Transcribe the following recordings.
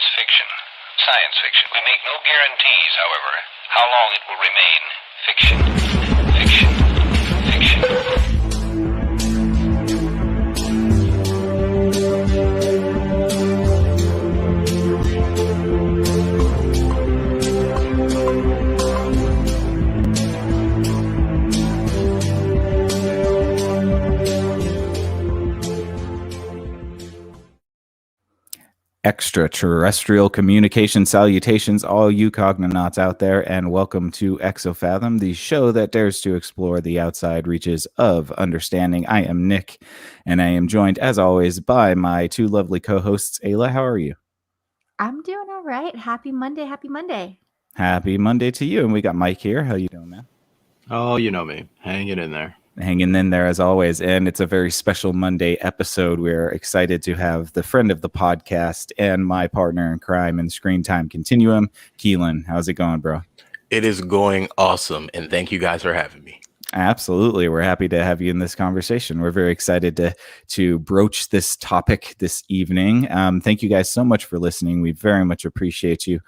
is fiction, science fiction. We make no guarantees, however, how long it will remain fiction, fiction, fiction. Extraterrestrial communication salutations, all you cognonauts out there, and welcome to Exofathom, the show that dares to explore the outside reaches of understanding. I am Nick, and I am joined, as always, by my two lovely co-hosts. Ayla, how are you? I'm doing all right. Happy Monday. Happy Monday. Happy Monday to you. And we got Mike here. How you doing, man? Oh, you know me. Hanging in there. Hanging in there as always. And it's a very special Monday episode. We're excited to have the friend of the podcast and my partner in crime and Screen Time Continuum, Keelan. How's it going, bro? It is going awesome. And thank you guys for having me. Absolutely. We're happy to have you in this conversation. We're very excited to broach this topic this evening. Thank you guys so much for listening. We very much appreciate you.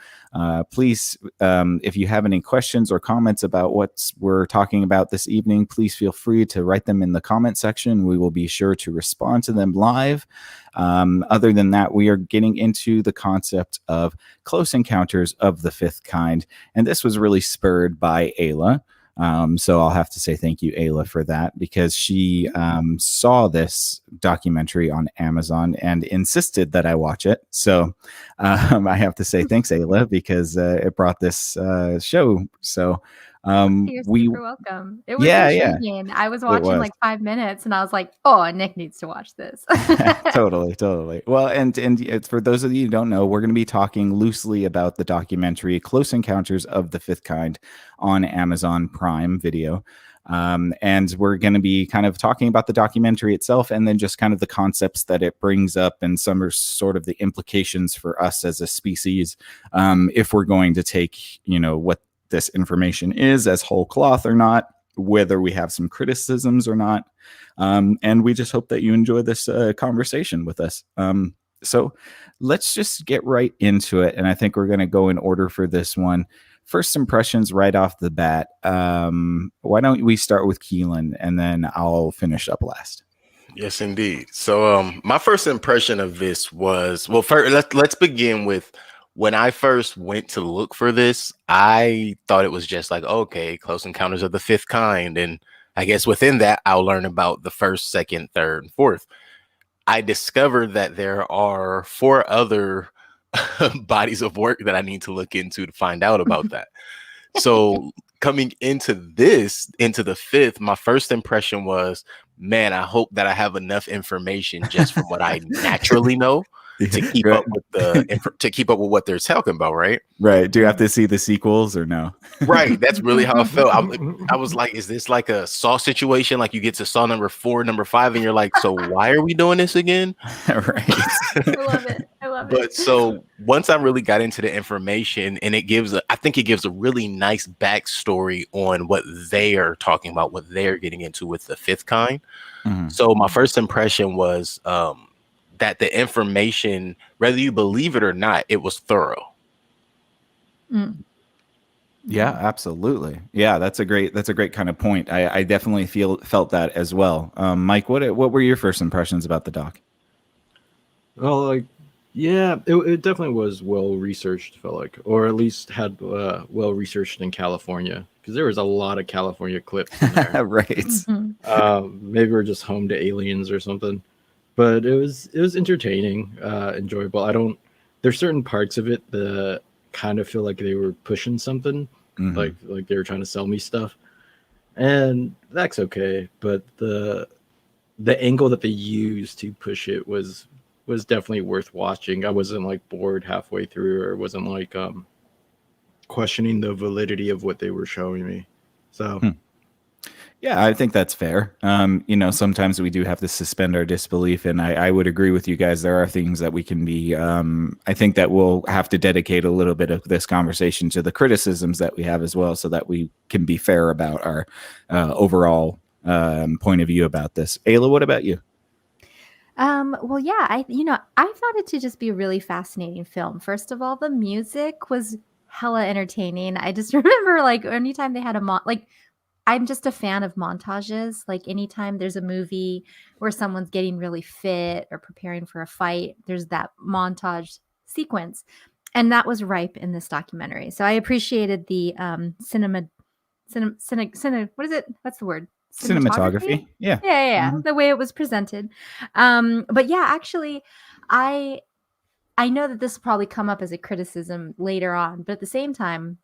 Please, if you have any questions or comments about what we're talking about this evening, please feel free to write them in the comment section. We will be sure to respond to them live. Other than that, we are getting into the concept of close encounters of the fifth kind. And this was really spurred by Ayla. So I'll have to say thank you, Ayla, for that, because she saw this documentary on Amazon and insisted that I watch it. So I have to say thanks, Ayla, because it brought this show. So You're super welcome. It was intriguing. Yeah. I was watching like 5 minutes and I was like, oh, Nick needs to watch this. Totally. Well, and it's, for those of you who don't know, we're going to be talking loosely about the documentary Close Encounters of the Fifth Kind on Amazon Prime Video. And we're going to be kind of talking about the documentary itself and then just kind of the concepts that it brings up and some are sort of the implications for us as a species, if we're going to take, what this information is as whole cloth or not, whether we have some criticisms or not. And we just hope that you enjoy this conversation with us. So let's just get right into it. And I think we're going to go in order for this one. First impressions right off the bat. Why don't we start with Keelan and then I'll finish up last. Yes, indeed. So my first impression of this was, well, first, let's begin with when I first went to look for this, I thought it was just like, okay, Close Encounters of the Fifth Kind. And I guess within that, I'll learn about the first, second, third, and fourth. I discovered that there are 4 other bodies of work that I need to look into to find out about that. So coming into the fifth, my first impression was, man, I hope that I have enough information just from what I naturally know to keep up with what they're talking about, right? Right. Do you have to see the sequels or no? Right. That's really how I felt. I was like, is this like a Saw situation? Like you get to Saw number 4, number 5, and you're like, so why are we doing this again? Right. I love it. But so once I really got into the information, and I think it gives a really nice backstory on what they are talking about, what they're getting into with the fifth kind. Mm-hmm. So my first impression was that the information, whether you believe it or not, it was thorough. Mm. Yeah, absolutely. Yeah, that's a great kind of point. I definitely felt that as well. Mike, what were your first impressions about the doc? Well, it definitely was well researched, felt like, or at least had well researched in California, because there was a lot of California clips in there. Right. Mm-hmm. Maybe we're just home to aliens or something. But it was entertaining, enjoyable. There's certain parts of it that kind of feel like they were pushing something, mm-hmm. like they were trying to sell me stuff, and that's okay. But the angle that they used to push it was definitely worth watching. I wasn't like bored halfway through, or wasn't like questioning the validity of what they were showing me. So. Yeah, I think that's fair. Sometimes we do have to suspend our disbelief, and I would agree with you guys. There are things that we can be, I think that we'll have to dedicate a little bit of this conversation to the criticisms that we have as well, so that we can be fair about our overall point of view about this. Ayla, what about you? Well, yeah, I thought it to just be a really fascinating film. First of all, the music was hella entertaining. I just remember like anytime they had like I'm just a fan of montages. Like anytime there's a movie where someone's getting really fit or preparing for a fight, there's that montage sequence. And that was ripe in this documentary. So I appreciated the what is it? What's the word? Cinematography. Yeah. Yeah. The way it was presented. But yeah, actually, I I know that this will probably come up as a criticism later on, but at the same time,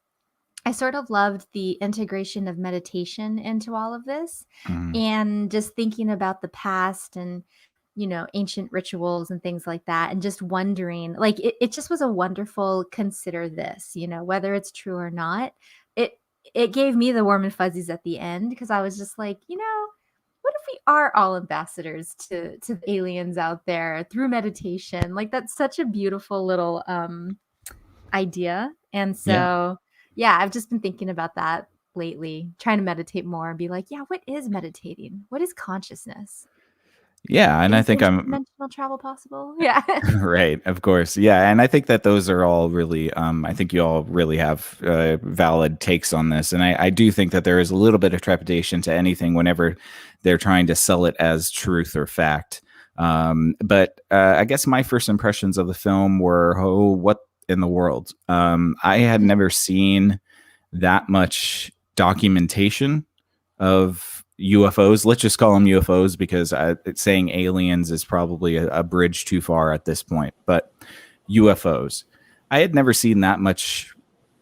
I sort of loved the integration of meditation into all of this and just thinking about the past and ancient rituals and things like that, and just wondering, like it just was a wonderful consider this, whether it's true or not. It it gave me the warm and fuzzies at the end because I was just like, what if we are all ambassadors to the aliens out there through meditation? Like that's such a beautiful little idea. And so yeah, I've just been thinking about that lately, trying to meditate more and be like, yeah, what is meditating? What is consciousness? Yeah, and I Is think I'm interdimensional travel possible? Yeah. right, of course. Yeah, and I think that those are all really I think you all really have valid takes on this, and I do think that there is a little bit of trepidation to anything whenever they're trying to sell it as truth or fact. But I guess my first impressions of the film were, oh, what in the world? I had never seen that much documentation of UFOs. Let's just call them UFOs because saying aliens is probably a bridge too far at this point. But UFOs, I had never seen that much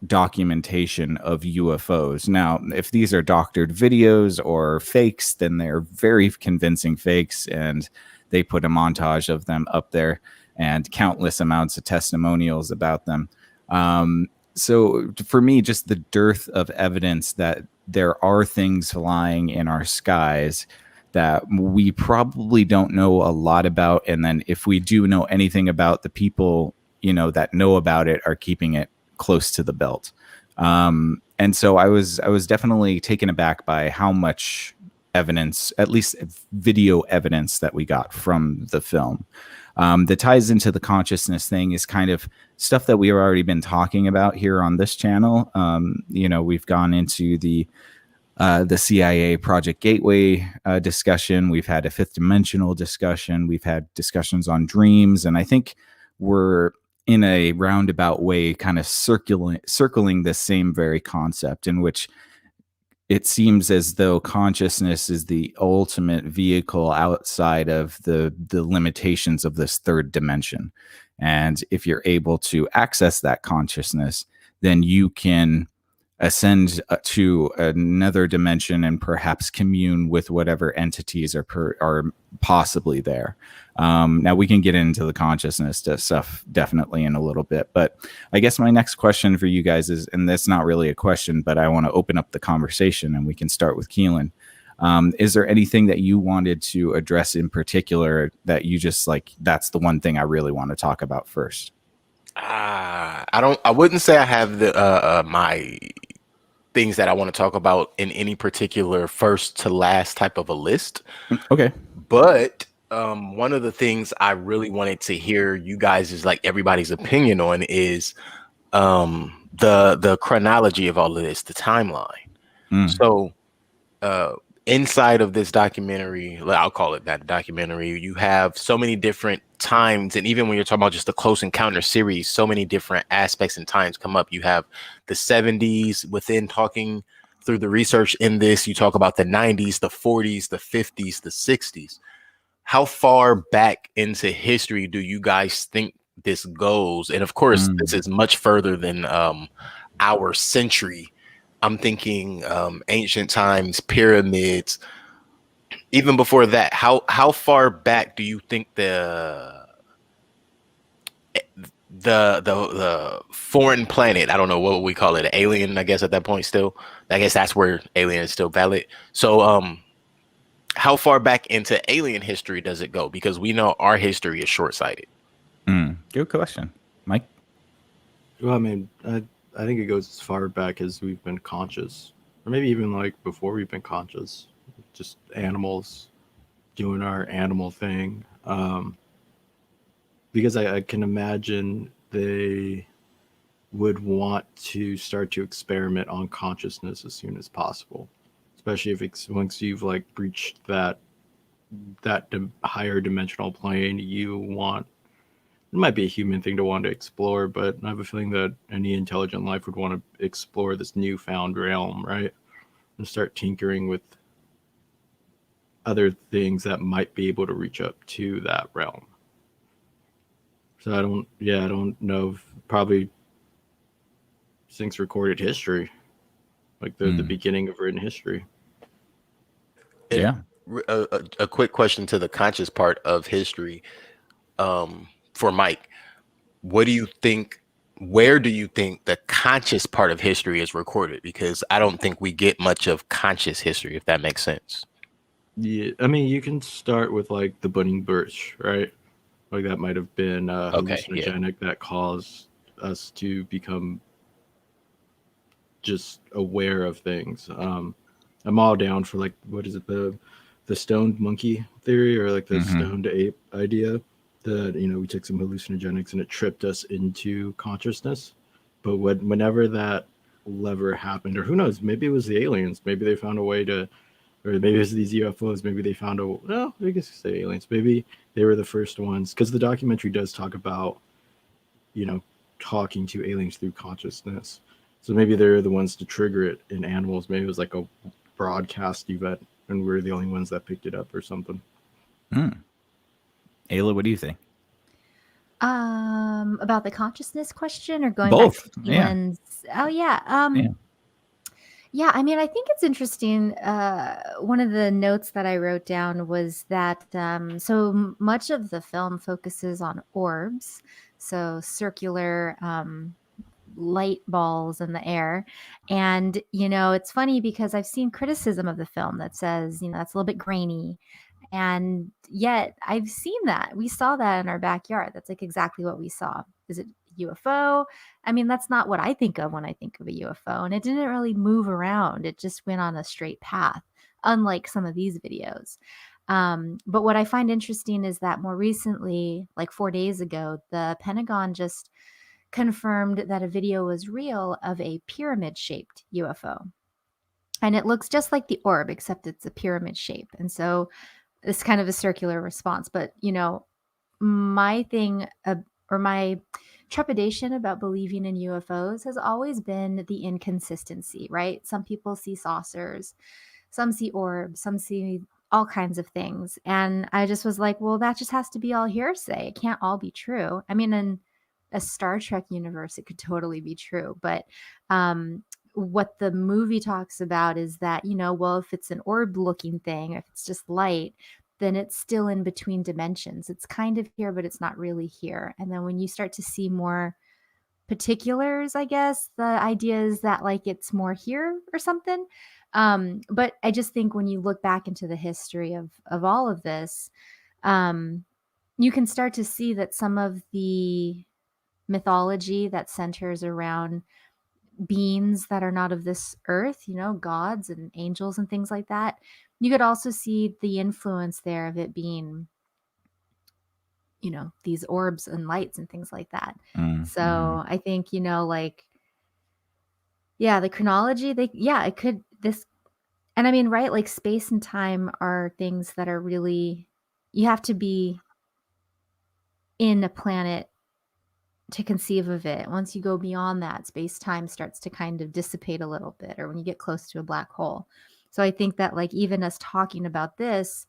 documentation of UFOs. Now, if these are doctored videos or fakes, then they're very convincing fakes, and they put a montage of them up there and countless amounts of testimonials about them. So for me, just the dearth of evidence that there are things flying in our skies that we probably don't know a lot about. And then if we do know anything about, the people, that know about it are keeping it close to the belt. And so I was definitely taken aback by how much evidence, at least video evidence, that we got from the film. That ties into the consciousness thing is kind of stuff that we've already been talking about here on this channel. We've gone into the CIA Project Gateway discussion. We've had a fifth dimensional discussion. We've had discussions on dreams. And I think we're in a roundabout way kind of circling the same very concept, in which it seems as though consciousness is the ultimate vehicle outside of the limitations of this third dimension. And if you're able to access that consciousness, then you can ascend to another dimension and perhaps commune with whatever entities are possibly there. Now we can get into the consciousness stuff definitely in a little bit, but I guess my next question for you guys is, and that's not really a question, but I want to open up the conversation, and we can start with Keelan. Is there anything that you wanted to address in particular that you just like, that's the one thing I really want to talk about first? I wouldn't say I have the my things that I want to talk about in any particular first to last type of a list. Okay. But one of the things I really wanted to hear you guys is like everybody's opinion on is the chronology of all of this, the timeline. So inside of this documentary, I'll call it that documentary, you have so many different times, and even when you're talking about just the Close Encounter series, so many different aspects and times come up. You have the 70s within talking through the research in this, you talk about the 90s, the 40s, the 50s, the 60s. How far back into history do you guys think this goes? And of course, this is much further than our century. I'm thinking ancient times, pyramids. Even before that, how far back do you think the foreign planet, I don't know what we call it, alien, I guess at that point still, I guess that's where alien is still valid. So how far back into alien history does it go? Because we know our history is short-sighted. Good question, Mike. Well, I mean, I think it goes as far back as we've been conscious, or maybe even like before we've been conscious, just animals doing our animal thing. Because I can imagine they would want to start to experiment on consciousness as soon as possible, especially if once you've like breached that higher dimensional plane. You want, it might be a human thing to want to explore, but I have a feeling that any intelligent life would want to explore this newfound realm, right? And start tinkering with other things that might be able to reach up to that realm. So I don't know if probably since recorded history, like the beginning of written history. Yeah. A quick question to the conscious part of history, for Mike. What do you think? Where do you think the conscious part of history is recorded? Because I don't think we get much of conscious history, if that makes sense. Yeah, I mean, you can start with like the burning bush, right? Like that might have been hallucinogenic that caused us to become just aware of things. I'm all down for like, what is it, the stoned monkey theory, or like the stoned ape idea, that we took some hallucinogenics and it tripped us into consciousness. But whenever that lever happened, or who knows, maybe it was the aliens, maybe they found a way to, or maybe it's these UFOs, maybe they found I guess you say aliens, maybe they were the first ones, because the documentary does talk about talking to aliens through consciousness. So maybe they're the ones to trigger it in animals. Maybe it was like a broadcast event and we're the only ones that picked it up or something. Ayla, what do you think? About the consciousness question, or going Both. back to Keelan's? Oh yeah. Yeah, I mean, I think it's interesting. One of the notes that I wrote down was that so much of the film focuses on orbs, so circular light balls in the air. And, it's funny because I've seen criticism of the film that says, that's a little bit grainy. And yet I've seen that. We saw that in our backyard. That's like exactly what we saw. Is it UFO? I mean, that's not what I think of when I think of a UFO. And it didn't really move around. It just went on a straight path, unlike some of these videos. But what I find interesting is that more recently, like 4 days ago, the Pentagon just confirmed that a video was real of a pyramid-shaped UFO. And it looks just like the orb, except it's a pyramid shape. And so it's kind of a circular response. But, my thing or my trepidation about believing in UFOs has always been the inconsistency, right? Some people see saucers, some see orbs, some see all kinds of things. And I just was like, well, that just has to be all hearsay. It can't all be true. I mean, in a Star Trek universe, it could totally be true. But what the movie talks about is that, well, if it's an orb looking thing, if it's just light, then it's still in between dimensions. It's kind of here, but it's not really here. And then when you start to see more particulars, I guess the idea is that like it's more here or something. But I just think when you look back into the history of all of this, you can start to see that some of the mythology that centers around beings that are not of this earth, gods and angels and things like that, you could also see the influence there of it being, these orbs and lights and things like that. So I think, like, yeah, the chronology, it could, and I mean, right, like space and time are things that are really, you have to be in a planet to conceive of it. Once you go beyond that, space-time starts to kind of dissipate a little bit, or when you get close to a black hole. So I think that like even us talking about this,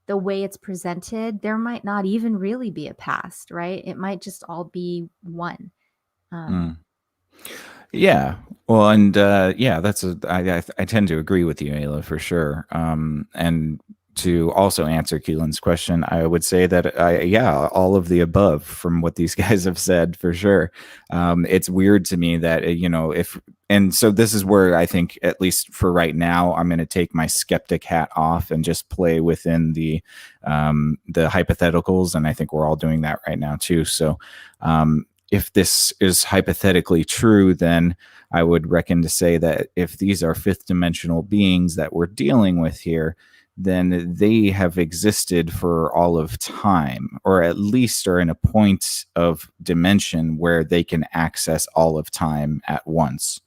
the way it's presented, there might not even really be a past, right? It might just all be one. Yeah. Well, and that's I tend to agree with you, Ayla, for sure. And to also answer Keelan's question, I would say that all of the above from what these guys have said, for sure. It's weird to me that, and so this is where I think, at least for right now, I'm going to take my skeptic hat off and just play within the hypotheticals. And I think we're all doing that right now too. So, if this is hypothetically true, then I would reckon to say that if these are fifth dimensional beings that we're dealing with here, then they have existed for all of time, or at least are in a point of dimension where they can access all of time at once.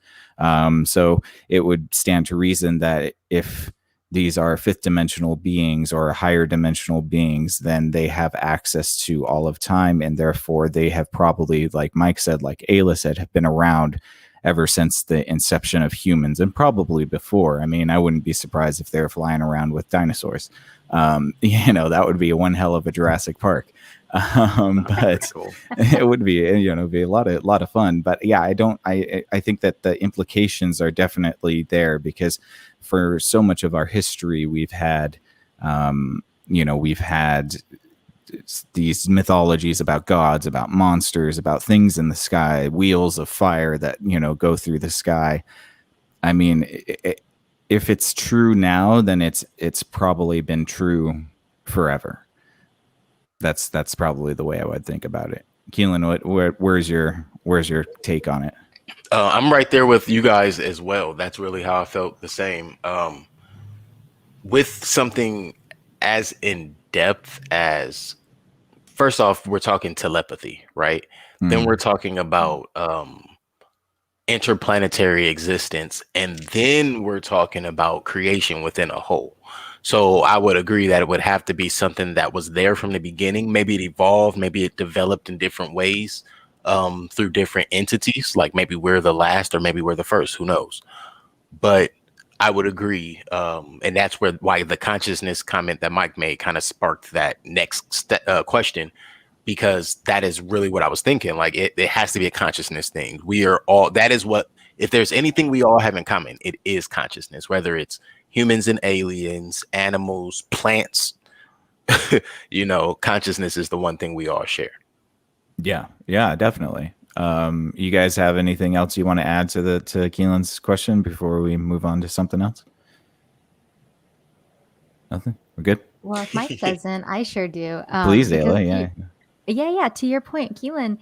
So it would stand to reason that if these are fifth dimensional beings or higher dimensional beings, then they have access to all of time, and therefore they have probably, like Mike said, like Ayla said, have been around ever since the inception of humans, and probably before. I mean, I wouldn't be surprised if they're flying around with dinosaurs. That would be one hell of a Jurassic Park. But Cool. it would be, be a lot of fun. But yeah, I think that the implications are definitely there, because for so much of our history, we've had these mythologies about gods, about monsters, about things in the sky, wheels of fire that go through the sky. I mean, if it's true now, then it's probably been true forever. That's probably the way I would think about it. Keelan, where's your take on it? I'm right there with you guys as well. That's really how I felt the same. With something as in depth as, first off, we're talking telepathy, right? Then we're talking about interplanetary existence, and then we're talking about creation within a whole. So I would agree that it would have to be something that was there from the beginning. Maybe it evolved, maybe it developed in different ways through different entities. Like maybe we're the last, or maybe we're the first. Who knows? But I would agree, and that's why the consciousness comment that Mike made kind of sparked that next question, because that is really what I was thinking. Like it has to be a consciousness thing. We are all, that is what, if there's anything we all have in common, it is consciousness, whether it's humans and aliens, animals, plants. Consciousness is the one thing we all share. Yeah, definitely. You guys have anything else you want to add to Keelan's question before we move on to something else? Nothing? We're good? Well, if Mike doesn't, I sure do. Please, Ayla. Yeah. To your point, Keelan,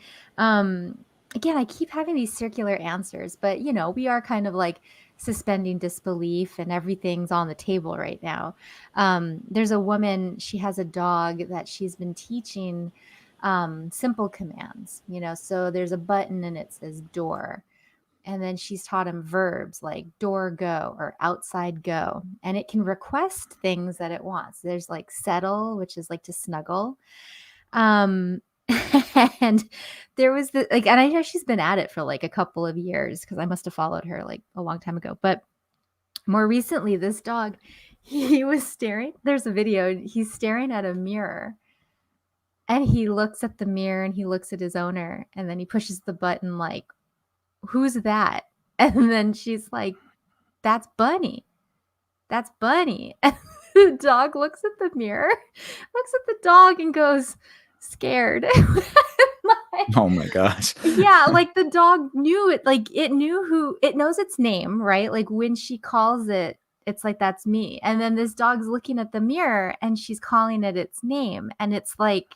again, I keep having these circular answers, but we are kind of like suspending disbelief, and everything's on the table right now. There's a woman, she has a dog that she's been teaching simple commands, so there's a button and it says door, and then she's taught him verbs like door go or outside go, and it can request things that it wants. There's like settle, which is like to snuggle. And there was and I know she's been at it for like a couple of years, because I must have followed her like a long time ago. But more recently, this dog, he was staring. There's a video. He's staring at a mirror, and he looks at the mirror and he looks at his owner, and then he pushes the button like, "Who's that?" And then she's like, "That's Bunny. That's Bunny." And the dog looks at the mirror, looks at the dog, and goes, scared. Oh my gosh. Yeah, like the dog knew it, like it knows its name, right? Like when she calls it, it's like, that's me. And then this dog's looking at the mirror and she's calling it its name, and it's like,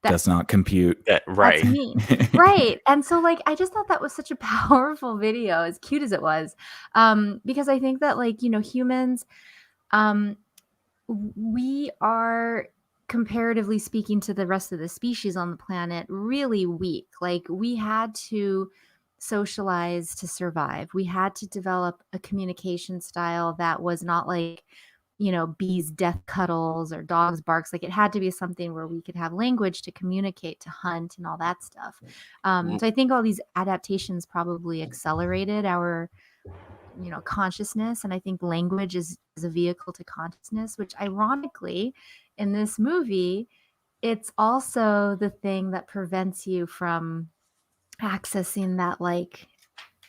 does not compute. Right. That's me. Right. And so like I just thought that was such a powerful video, as cute as it was. Because I think that humans, we are, comparatively speaking to the rest of the species on the planet, really weak. Like we had to socialize to survive. We had to develop a communication style that was not like, bees death cuddles or dogs barks. Like it had to be something where we could have language to communicate, to hunt, and all that stuff. So I think all these adaptations probably accelerated our consciousness, and I think language is a vehicle to consciousness, which ironically in this movie, it's also the thing that prevents you from accessing that like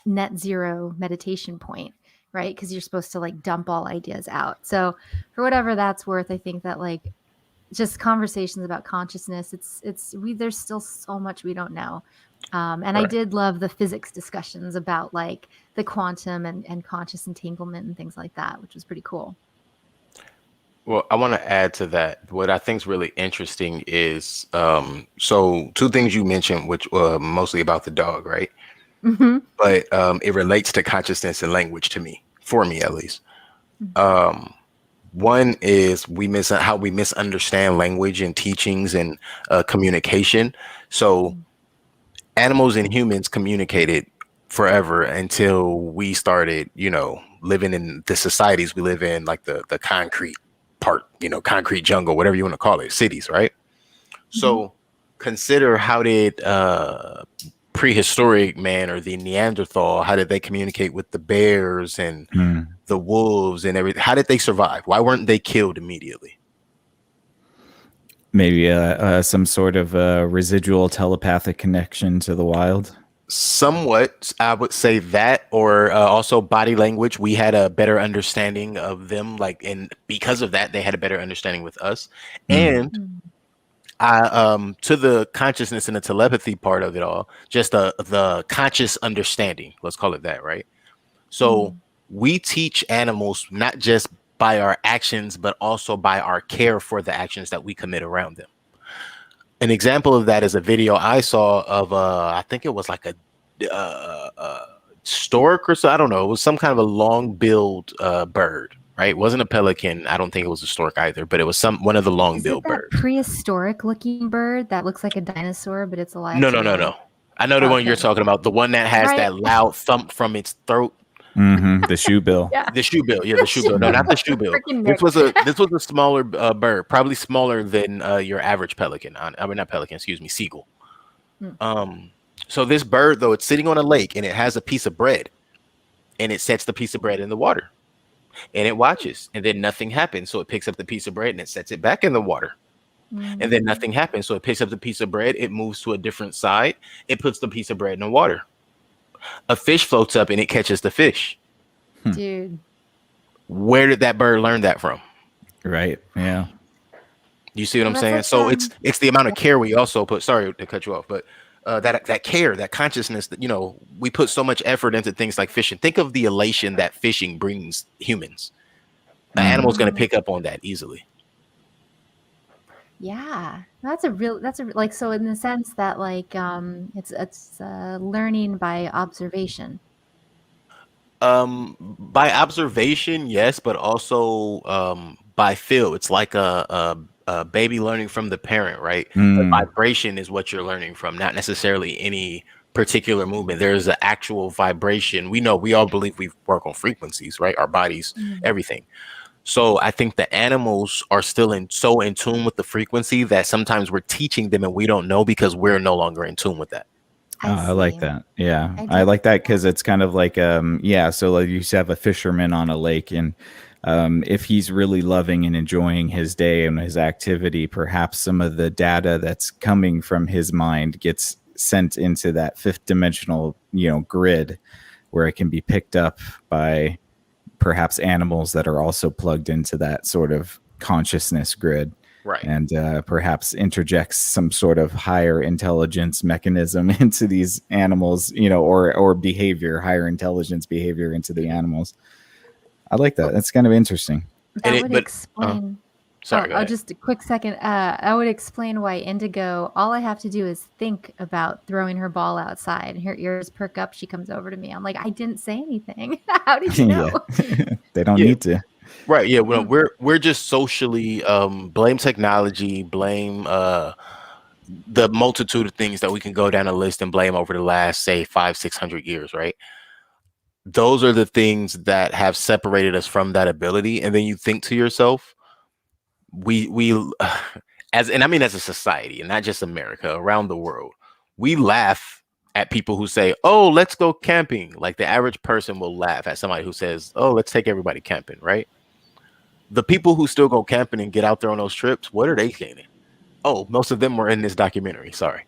net zero meditation point, right? Because you're supposed to like dump all ideas out. So for whatever that's worth, I think that like just conversations about consciousness, there's still so much we don't know. And right. I did love the physics discussions about like the quantum and conscious entanglement and things like that, which was pretty cool. Well, I want to add to that. What I think is really interesting is, so two things you mentioned, which were mostly about the dog, right? Mm-hmm. But it relates to consciousness and language to me, for me at least. One is how we misunderstand language and teachings and communication. So animals and humans communicated forever until we started, living in the societies we live in, like the concrete part, concrete jungle, whatever you want to call it, cities, right? So consider, how did prehistoric man or the Neanderthal, how did they communicate with the bears and the wolves and everything? How did they survive? Why weren't they killed immediately? Maybe some sort of residual telepathic connection to the wild. Somewhat, I would say that, or also body language. We had a better understanding of them, and because of that, they had a better understanding with us. And to the consciousness and the telepathy part of it all, just the conscious understanding, let's call it that, right? So we teach animals not just by our actions, but also by our care for the actions that we commit around them. An example of that is a video I saw of I think it was like a stork or so. I don't know. It was some kind of a long-billed bird, right? It wasn't a pelican. I don't think it was a stork either, but it was one of the long-billed birds. Prehistoric-looking bird that looks like a dinosaur, but it's alive. No. I know the one you're talking about. The one that has that loud thump from its throat. The shoe bill. The shoe bill. Yeah, the shoe bill. No, not the shoe bill. This was a smaller bird, probably smaller than your average pelican. I mean, not pelican. Excuse me, seagull. So this bird, though, it's sitting on a lake and it has a piece of bread, and it sets the piece of bread in the water, and it watches, and then nothing happens. So it picks up the piece of bread and it sets it back in the water, and then nothing happens. So it picks up the piece of bread, it moves to a different side, it puts the piece of bread in the water. A fish floats up and it catches the fish. Dude, where did that bird learn that from? Right. Yeah. You see what I'm saying? So it's the amount of care we also put. Sorry to cut you off, but that care, that consciousness, that we put so much effort into things like fishing. Think of the elation that fishing brings humans. An animal's going to pick up on that easily. Yeah, so in the sense that it's learning by observation. By observation, yes, but also by feel. It's like a baby learning from the parent, right? The vibration is what you're learning from, not necessarily any particular movement. There's an actual vibration. We all believe we work on frequencies, right? Our bodies, everything. So I think the animals are still so in tune with the frequency that sometimes we're teaching them and we don't know because we're no longer in tune with that. I like that. Yeah, I like that because it's kind of like, so like you used to have a fisherman on a lake, and if he's really loving and enjoying his day and his activity, perhaps some of the data that's coming from his mind gets sent into that fifth dimensional, grid, where it can be picked up by perhaps animals that are also plugged into that sort of consciousness grid. Right. And perhaps interjects some sort of higher intelligence mechanism into these animals, or higher intelligence behavior into the animals. I like that. That's kind of interesting. That would explain. Sorry. Just a quick second. I would explain why Indigo, all I have to do is think about throwing her ball outside, and her ears perk up. She comes over to me. I'm like, I didn't say anything. How did you know? They don't need to. Right. Yeah. Well, we're just socially blame technology, blame the multitude of things that we can go down a list and blame over the last, say, 500-600 years. Right. Those are the things that have separated us from that ability. And then you think to yourself, as a society, and not just America, around the world, we laugh at people who say, "Oh, let's go camping." Like the average person will laugh at somebody who says, "Oh, let's take everybody camping," right? The people who still go camping and get out there on those trips, what are they gaining? Oh, most of them were in this documentary. Sorry.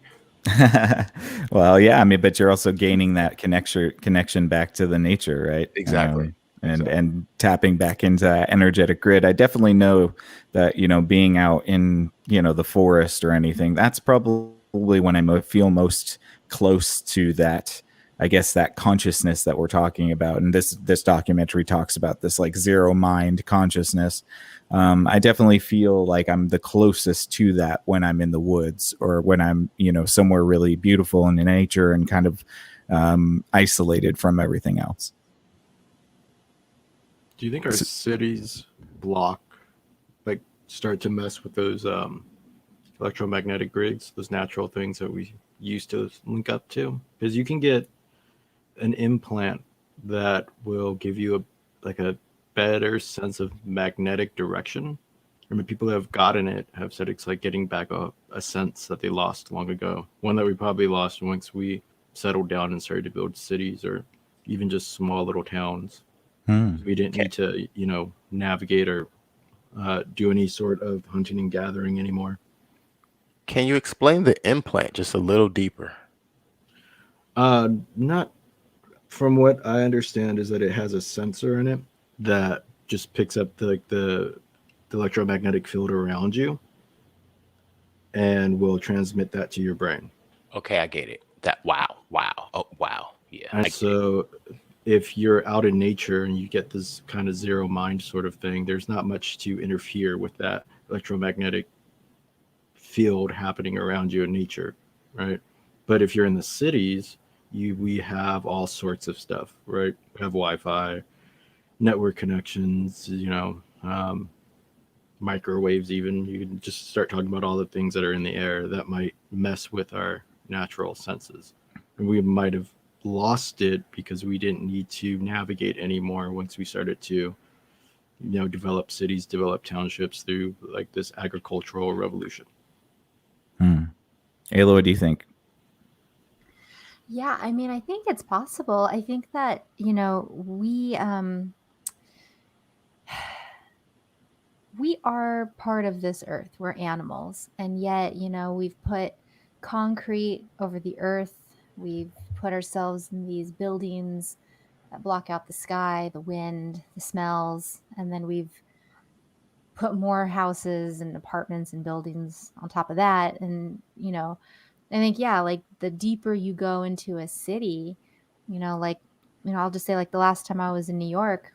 Well, yeah, but you're also gaining that connection back to the nature, right? Exactly. And tapping back into that energetic grid. I definitely know that, being out in, the forest or anything, that's probably when I feel most close to that, I guess, that consciousness that we're talking about. And this documentary talks about this like zero mind consciousness. I definitely feel like I'm the closest to that when I'm in the woods or when I'm, somewhere really beautiful in nature and kind of isolated from everything else. Do you think our cities block start to mess with those electromagnetic grids, those natural things that we used to link up to, because you can get an implant that will give you a better sense of magnetic direction. I mean, people who have gotten it have said it's like getting back a sense that they lost long ago, one that we probably lost once we settled down and started to build cities or even just small little towns. We didn't need to, navigate or do any sort of hunting and gathering anymore. Can you explain the implant just a little deeper? Not from what I understand is that it has a sensor in it that just picks up the electromagnetic field around you and will transmit that to your brain. Okay, I get it. Wow. Oh, wow. Yeah. And so if you're out in nature and you get this kind of zero mind sort of thing, there's not much to interfere with that electromagnetic field happening around you in nature, right? But if you're in the cities, we have all sorts of stuff, right? We have Wi-Fi, network connections, microwaves even. You can just start talking about all the things that are in the air that might mess with our natural senses. And we might have lost it because we didn't need to navigate anymore once we started to, develop cities, develop townships through like this agricultural revolution. Ayla, what do you think? Yeah, I mean, I think it's possible. I think that, we are part of this earth. We're animals. And yet, we've put concrete over the earth. We've put ourselves in these buildings that block out the sky, the wind, the smells. And then we've put more houses and apartments and buildings on top of that. And, I think, yeah, like the deeper you go into a city, I'll just say like the last time I was in New York,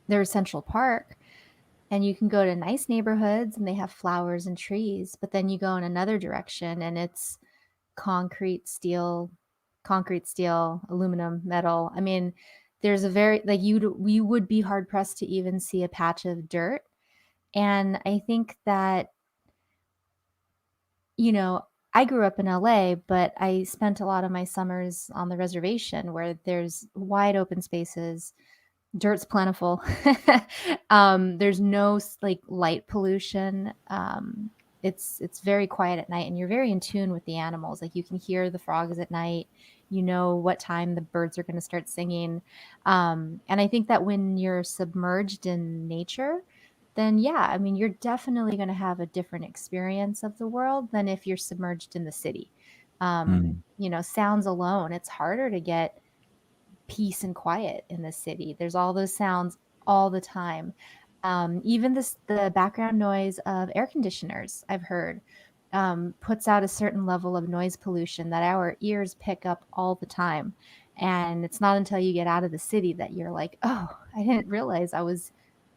there's Central Park. And you can go to nice neighborhoods and they have flowers and trees, but then you go in another direction and it's concrete, steel, aluminum, metal. I mean, there's a very like we would be hard pressed to even see a patch of dirt. And I think that, I grew up in LA, but I spent a lot of my summers on the reservation where there's wide open spaces. Dirt's plentiful. There's no like light pollution. It's very quiet at night, and you're very in tune with the animals. Like you can hear the frogs at night. You know what time the birds are going to start singing. And I think that when you're submerged in nature, then yeah, I mean, you're definitely going to have a different experience of the world than if you're submerged in the city. Sounds alone, it's harder to get peace and quiet in the city. There's all those sounds all the time. Even the background noise of air conditioners, I've heard, puts out a certain level of noise pollution that our ears pick up all the time. And it's not until you get out of the city that you're like, oh, I didn't realize I was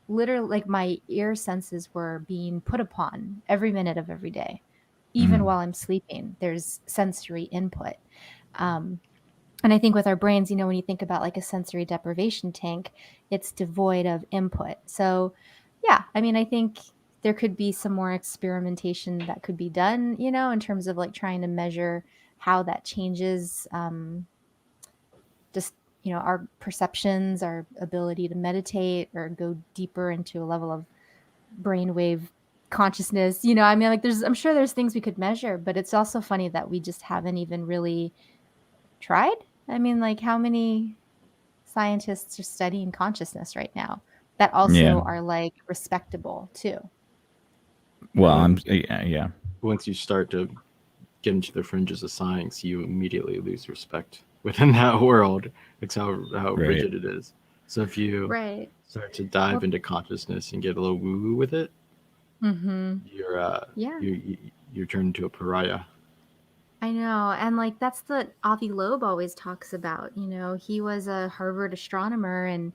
literally like my ear senses were being put upon every minute of every day. Even while I'm sleeping, there's sensory input. And I think with our brains, when you think about like a sensory deprivation tank, it's devoid of input. So yeah, I mean, I think there could be some more experimentation that could be done, in terms of like trying to measure how that changes just, our perceptions, our ability to meditate or go deeper into a level of brainwave consciousness. I mean, like I'm sure there's things we could measure, but it's also funny that we just haven't even really tried. I mean, like how many scientists are studying consciousness right now that also are like respectable too? Well, yeah. Once you start to get into the fringes of science, you immediately lose respect within that world. It's how rigid it is. So if you start to dive into consciousness and get a little woo-woo with it, you're turned into a pariah. I know. And like that's the Avi Loeb always talks about. He was a Harvard astronomer and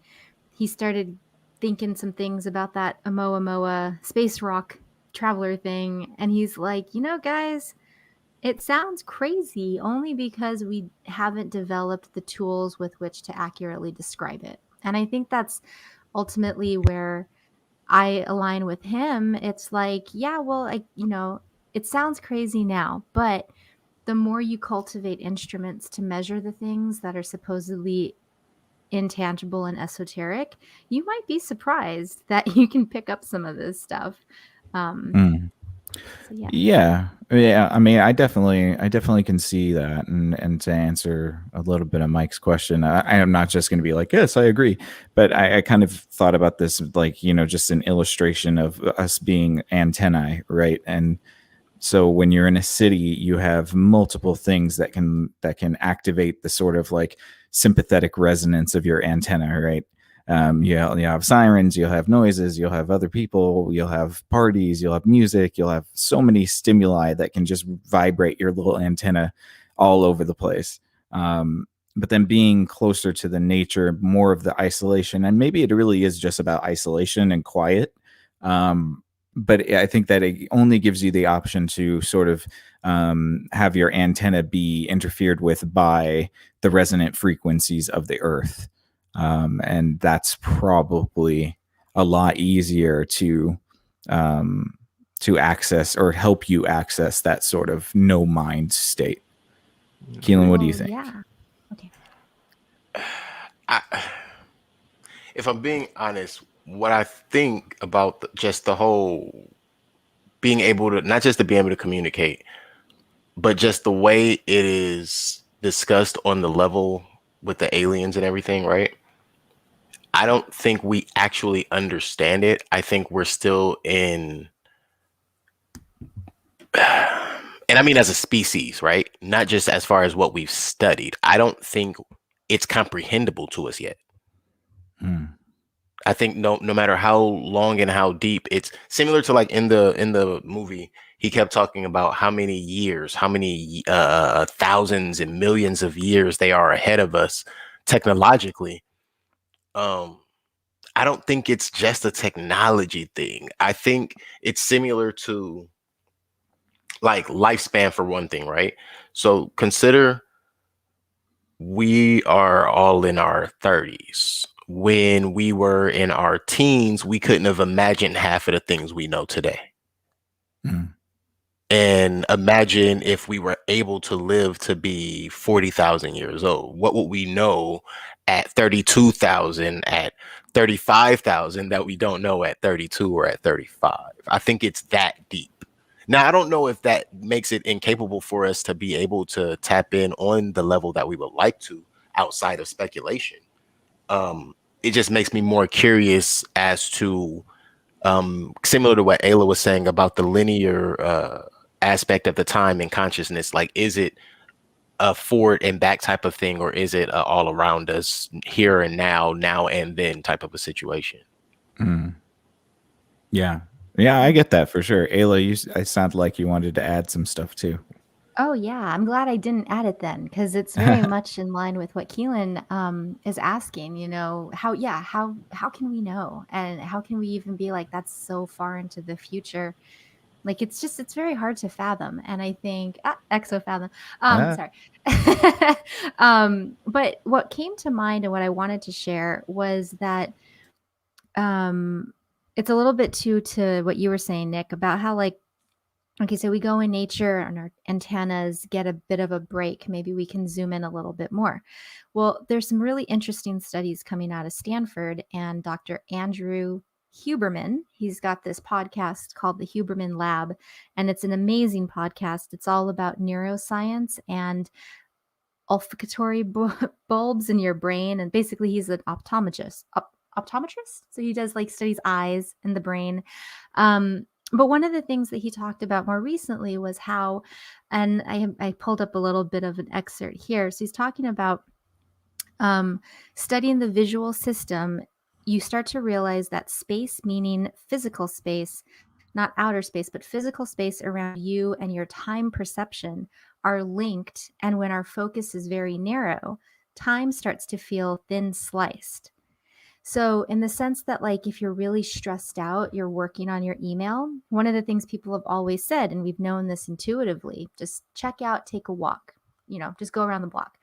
he started thinking some things about that Oumuamua space rock traveler thing. And he's like, guys, it sounds crazy only because we haven't developed the tools with which to accurately describe it. And I think that's ultimately where I align with him. It's like, yeah, well, it sounds crazy now, but the more you cultivate instruments to measure the things that are supposedly intangible and esoteric, you might be surprised that you can pick up some of this stuff. Mm. So yeah. Yeah. I mean, I definitely can see that. And to answer a little bit of Mike's question, I am not just going to be like, yes, I agree. But I kind of thought about this like, just an illustration of us being antennae, right? And so when you're in a city, you have multiple things that can activate the sort of like sympathetic resonance of your antenna, right? You have sirens, you'll have noises, you'll have other people, you'll have parties, you'll have music, you'll have so many stimuli that can just vibrate your little antenna all over the place. But then being closer to the nature, more of the isolation, and maybe it really is just about isolation and quiet. But I think that it only gives you the option to sort of have your antenna be interfered with by the resonant frequencies of the earth. And that's probably a lot easier to access or help you access that sort of no mind state. Keelan, what do you think? Yeah. Okay. If I'm being honest, what I think about just the whole being able to, not just to be able to communicate, but just the way it is discussed on the level with the aliens and everything, right? I don't think we actually understand it. I think we're still in, and I mean as a species, right? Not just as far as what we've studied. I don't think it's comprehensible to us yet. I think no matter how long and how deep, it's similar to like in the movie, he kept talking about how many years, how many thousands and millions of years they are ahead of us technologically. I don't think it's just a technology thing. I think it's similar to like lifespan for one thing, right? So consider we are all in our 30s. When we were in our teens, we couldn't have imagined half of the things we know today. And imagine if we were able to live to be 40,000 years old. What would we know at 32,000, at 35,000 that we don't know at 32 or at 35? I think it's that deep. Now, I don't know if that makes it incapable for us to be able to tap in on the level that we would like to outside of speculation. It just makes me more curious as to, similar to what Ayla was saying about the linear aspect of the time and consciousness. Like, is it a forward and back type of thing, or is it all around us, here and now and then type of a situation? Yeah, I get that for sure. Ayla, I sound like you wanted to add some stuff too. Oh yeah, I'm glad I didn't add it then, because it's very much in line with what Keelan is asking. How can we know, and how can we even be like, that's so far into the future? Like, it's very hard to fathom. And I think exofathom. Sorry. But what came to mind and what I wanted to share was that it's a little bit to what you were saying, Nick, about how, like, okay, so we go in nature and our antennas get a bit of a break. Maybe we can zoom in a little bit more. Well, there's some really interesting studies coming out of Stanford, and Dr. Andrew Huberman, he's got this podcast called the Huberman Lab, and it's an amazing podcast. It's all about neuroscience and olfactory bulbs in your brain. And basically he's an optometrist. So he does like studies eyes and the brain. But one of the things that he talked about more recently was how, and I pulled up a little bit of an excerpt here. So he's talking about studying the visual system. You start to realize that space, meaning physical space, not outer space, but physical space around you and your time perception, are linked. And when our focus is very narrow, time starts to feel thin sliced. So in the sense that, like, if you're really stressed out, you're working on your email, one of the things people have always said, and we've known this intuitively, just check out, take a walk, just go around the block.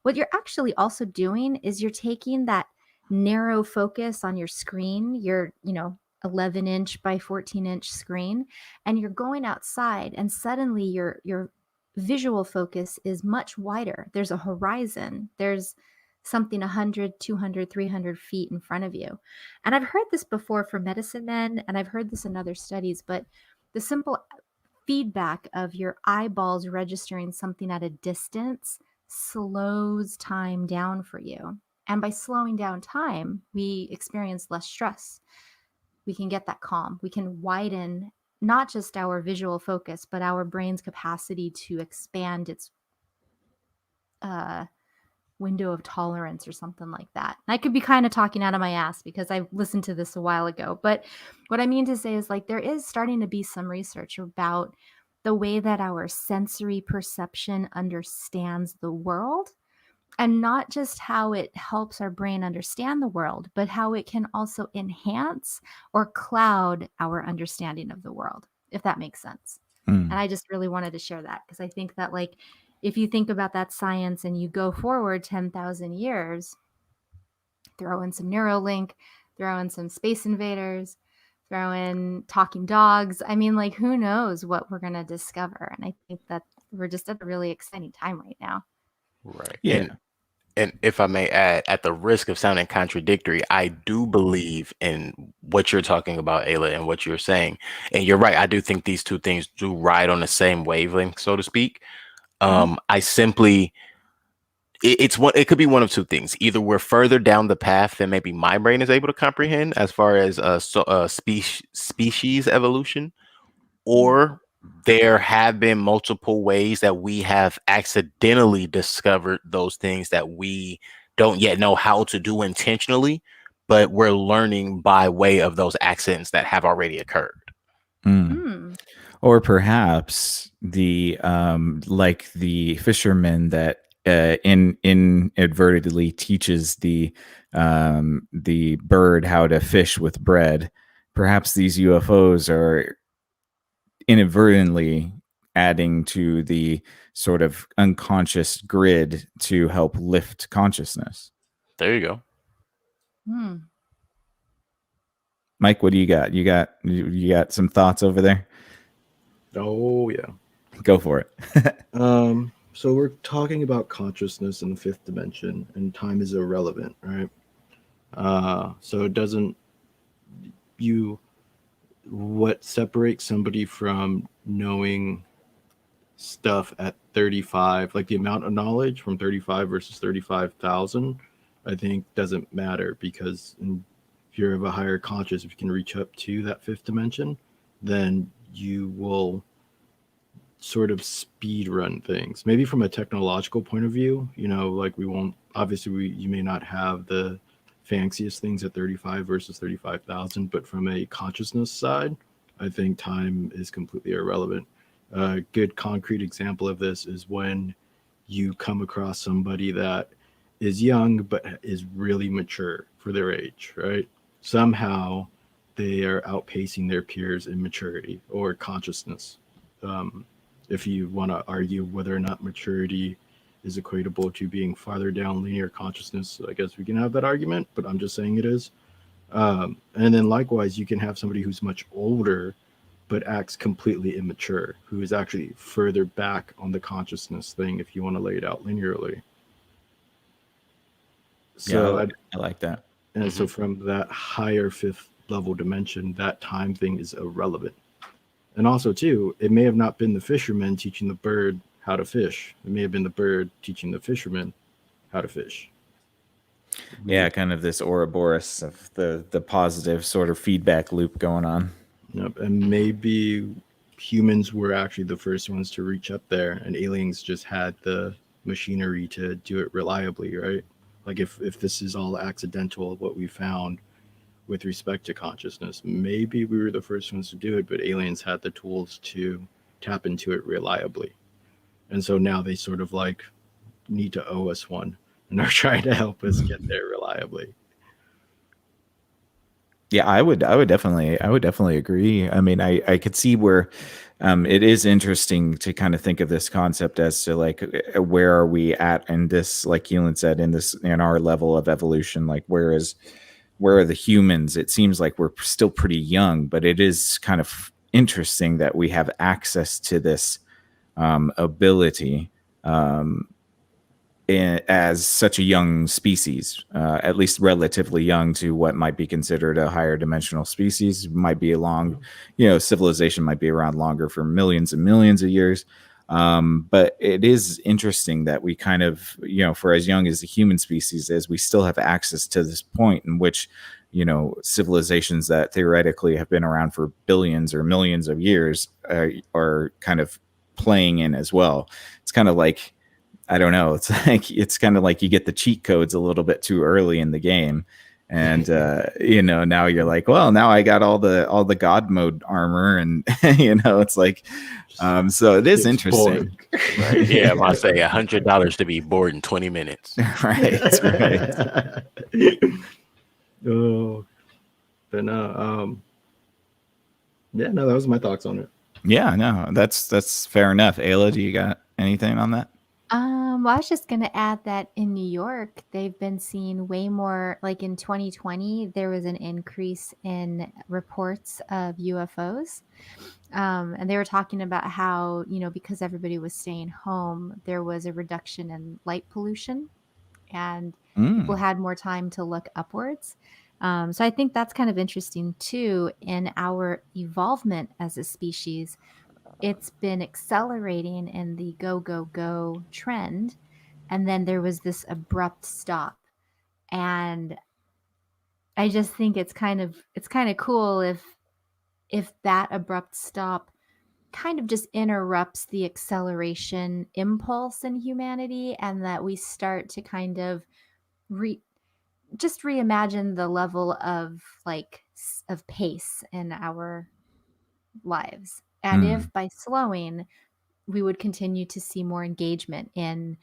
What you're actually also doing is you're taking that narrow focus on your screen, your 11-inch by 14-inch screen, and you're going outside, and suddenly your visual focus is much wider. There's a horizon. There's something 100, 200, 300 feet in front of you. And I've heard this before for medicine men, and I've heard this in other studies, but the simple feedback of your eyeballs registering something at a distance slows time down for you. And by slowing down time, we experience less stress. We can get that calm. We can widen not just our visual focus, but our brain's capacity to expand its window of tolerance or something like that. And I could be kind of talking out of my ass because I listened to this a while ago. But what I mean to say is, like, there is starting to be some research about the way that our sensory perception understands the world, and not just how it helps our brain understand the world, but how it can also enhance or cloud our understanding of the world, if that makes sense. And I just really wanted to share that because I think that, like, if you think about that science and you go forward 10,000 years, throw in some Neuralink, throw in some Space Invaders, throw in talking dogs. I mean, like, who knows what we're going to discover? And I think that we're just at a really exciting time right now. Right. Yeah. And if I may add, at the risk of sounding contradictory, I do believe in what you're talking about, Ayla, and what you're saying. And you're right. I do think these two things do ride on the same wavelength, so to speak. I simply, it could be one of two things. Either we're further down the path than maybe my brain is able to comprehend as far as species evolution, or there have been multiple ways that we have accidentally discovered those things that we don't yet know how to do intentionally, but we're learning by way of those accidents that have already occurred. Or perhaps the like the fisherman that inadvertently teaches the bird how to fish with bread. Perhaps these UFOs are inadvertently adding to the sort of unconscious grid to help lift consciousness. There you go. Mike, what do you got? You got some thoughts over there? Oh yeah. Go for it. So we're talking about consciousness in the fifth dimension, and time is irrelevant, right? So it doesn't what separates somebody from knowing stuff at 35, like the amount of knowledge from 35 versus 35,000, I think doesn't matter, because if you're of a higher conscious, if you can reach up to that fifth dimension, then you will sort of speed run things. Maybe from a technological point of view, like you may not have the fanciest things at 35 versus 35,000, but from a consciousness side, I think time is completely irrelevant. A good concrete example of this is when you come across somebody that is young but is really mature for their age, right? Somehow they are outpacing their peers in maturity or consciousness. If you want to argue whether or not maturity is equatable to being farther down linear consciousness, I guess we can have that argument, but I'm just saying it is. And then likewise, you can have somebody who's much older but acts completely immature, who is actually further back on the consciousness thing, if you want to lay it out linearly. So yeah, I like that. And so from that higher fifth level dimension, that time thing is irrelevant. And also, too, it may have not been the fisherman teaching the bird how to fish. It may have been the bird teaching the fisherman how to fish. Yeah, kind of this Ouroboros of the positive sort of feedback loop going on. Yep. And maybe humans were actually the first ones to reach up there, and aliens just had the machinery to do it reliably, right? Like if this is all accidental, what we found with respect to consciousness, maybe we were the first ones to do it, but aliens had the tools to tap into it reliably. And so now they sort of like need to owe us one and are trying to help us get there reliably. Yeah, I would definitely agree. I mean, I could see where it is interesting to kind of think of this concept as to like, where are we at in this, like Keelan said, in our level of evolution, like where is where are the humans? It seems like we're still pretty young, but it is kind of interesting that we have access to this ability as such a young species, at least relatively young to what might be considered a higher dimensional species. Might be along, civilization might be around longer for millions and millions of years. But it is interesting that we kind of, for as young as the human species is, we still have access to this point in which, civilizations that theoretically have been around for billions or millions of years are kind of playing in as well. It's kind of like, I don't know. It's kind of like you get the cheat codes a little bit too early in the game. And, now you're like, well, now I got all the God mode armor and, it's like, so it is interesting. Right. Yeah. I say $100 to be bored in 20 minutes. Right. Oh, but no, that was my thoughts on it. Yeah, no, that's fair enough. Ayla, do you got anything on that? Well, I was just going to add that in New York, they've been seeing way more, like in 2020, there was an increase in reports of UFOs. And they were talking about how, because everybody was staying home, there was a reduction in light pollution and people had more time to look upwards. So I think that's kind of interesting too in our evolvement as a species. It's been accelerating in the go, go, go trend. And then there was this abrupt stop. And I just think it's kind of cool if that abrupt stop kind of just interrupts the acceleration impulse in humanity, and that we start to kind of reimagine the level of of pace in our lives. And if by slowing, we would continue to see more engagement in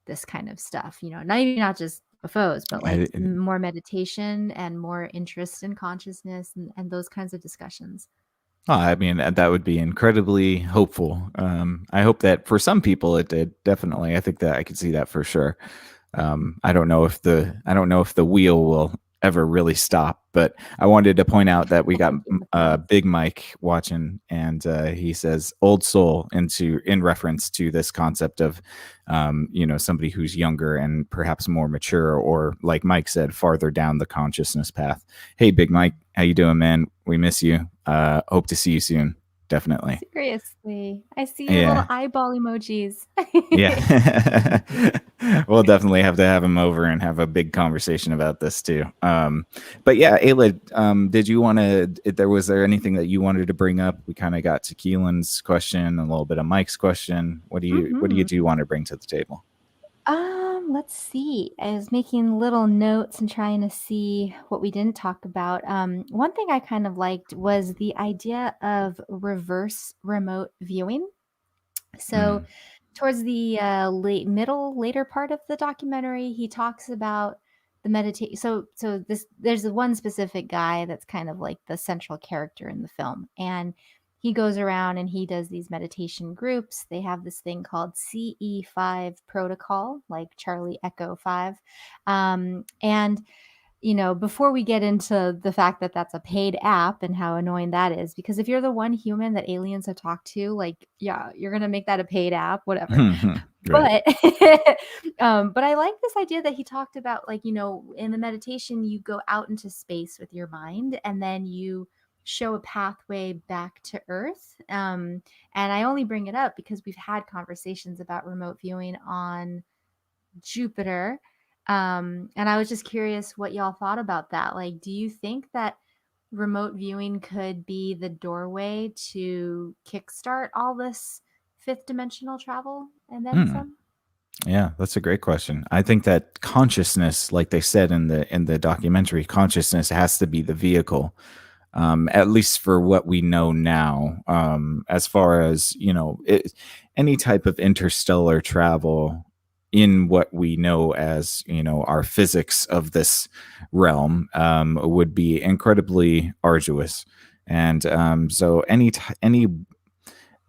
this kind of stuff, not just UFOs, but more meditation and more interest in consciousness and those kinds of discussions. I mean, that would be incredibly hopeful. I hope that for some people it did. Definitely. I think that I could see that for sure. I don't know if the wheel will ever really stop, but I wanted to point out that we got Big Mike watching, and he says "old soul" in reference to this concept of somebody who's younger and perhaps more mature, or like Mike said, farther down the consciousness path. Hey, Big Mike, how you doing, man? We miss you. Hope to see you soon. Definitely. Seriously. I see your little eyeball emojis. Yeah. We'll definitely have to have him over and have a big conversation about this too. But yeah, Ayla, was there anything that you wanted to bring up? We kind of got to Keelan's question, a little bit of Mike's question. What do you want to bring to the table? Let's see. I was making little notes and trying to see what we didn't talk about. One thing I kind of liked was the idea of reverse remote viewing. So towards the later part of the documentary, he talks about the meditation. So there's one specific guy that's kind of like the central character in the film, and he goes around and he does these meditation groups. They have this thing called CE5 protocol, like Charlie Echo 5. And, before we get into the fact that that's a paid app and how annoying that is, because if you're the one human that aliens have talked to, you're going to make that a paid app, whatever. Right. But I like this idea that he talked about, in the meditation, you go out into space with your mind and then you show a pathway back to Earth. And I only bring it up because we've had conversations about remote viewing on Jupiter. And I was just curious what y'all thought about that. Do you think that remote viewing could be the doorway to kickstart all this fifth dimensional travel and then some? Yeah, that's a great question. I think that consciousness, like they said in the documentary, consciousness has to be the vehicle. At least for what we know now, as far as, any type of interstellar travel in what we know as, our physics of this realm, would be incredibly arduous. And so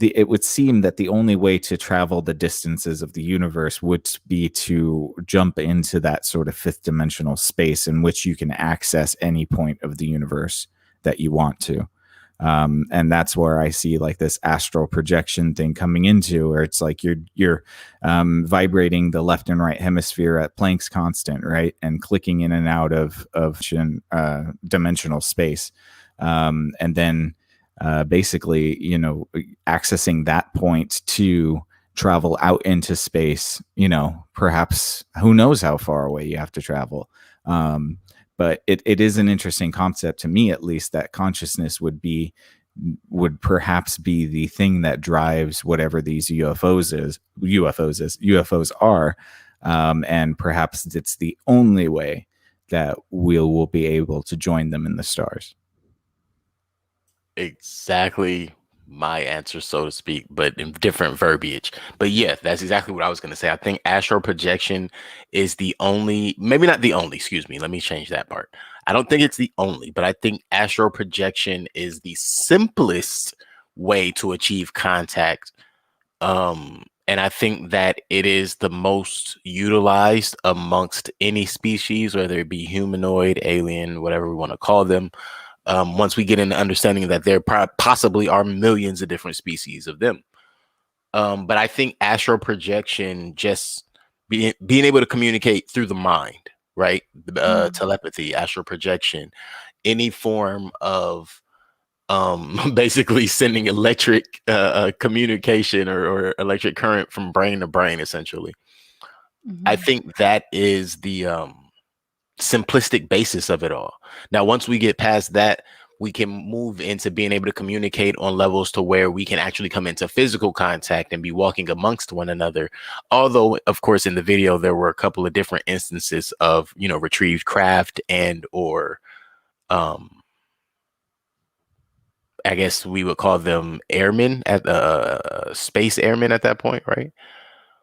it would seem that the only way to travel the distances of the universe would be to jump into that sort of fifth dimensional space in which you can access any point of the universe that you want to. And that's where I see like this astral projection thing coming into, where it's like you're vibrating the left and right hemisphere at Planck's constant, right, and clicking in and out of dimensional space, and then basically, accessing that point to travel out into space. Perhaps who knows how far away you have to travel. But it is an interesting concept to me, at least, that consciousness would perhaps be the thing that drives whatever these UFOs are. And perhaps it's the only way that we'll be able to join them in the stars. Exactly my answer, so to speak, but in different verbiage. But yeah, that's exactly what I was going to say. I think astral projection is the only, maybe not the only, excuse me, let me change that part. I don't think it's the only, but I think astral projection is the simplest way to achieve contact. And I think that it is the most utilized amongst any species, whether it be humanoid, alien, whatever we want to call them. Once we get into understanding that there possibly are millions of different species of them. But I think astral projection, just being able to communicate through the mind, right? Telepathy, astral projection, any form of basically sending electric communication or electric current from brain to brain, essentially. I think that is the simplistic basis of it all. Now, once we get past that, we can move into being able to communicate on levels to where we can actually come into physical contact and be walking amongst one another. Although, of course, in the video, there were a couple of different instances of, retrieved craft and or I guess we would call them airmen at space airmen at that point, right?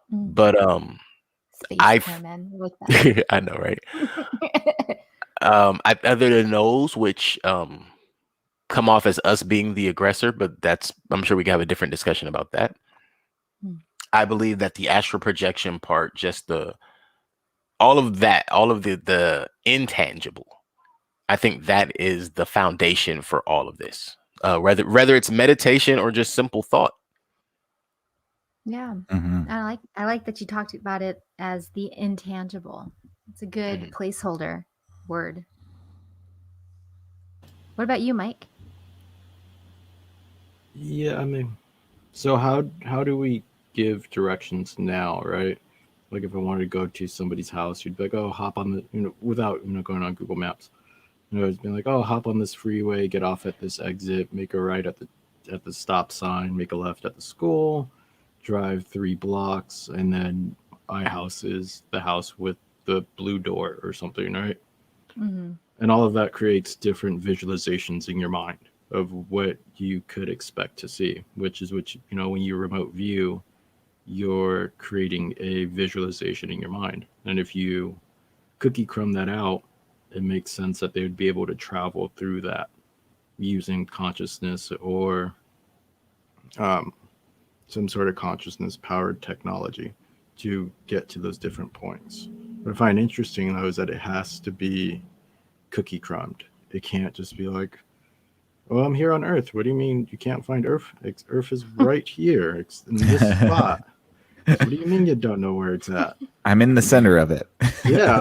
But Space airmen, like that. I know, right? Other than those, which come off as us being the aggressor, but I'm sure we can have a different discussion about that. I believe that the astral projection part, just all of the intangible, I think that is the foundation for all of this. Whether it's meditation or just simple thought. Yeah. I like that you talked about it as the intangible. It's a good placeholder word. What about you, Mike? Yeah, I mean, so how do we give directions now, right? Like if I wanted to go to somebody's house, you'd be like, oh, hop on the, without, going on Google Maps. It's been like, oh, hop on this freeway, get off at this exit, make a right at the stop sign, make a left at the school, drive 3 blocks, and then my house is the house with the blue door or something, right? And all of that creates different visualizations in your mind of what you could expect to see, which when you remote view, you're creating a visualization in your mind. And if you cookie crumb that out, it makes sense that they would be able to travel through that using consciousness or some sort of consciousness powered technology to get to those different points. What I find interesting, though, is that it has to be cookie crumbed. It can't just be like, well, I'm here on Earth. What do you mean you can't find Earth? Earth is right here. It's in this spot. What do you mean you don't know where it's at? I'm in the center of it. Yeah.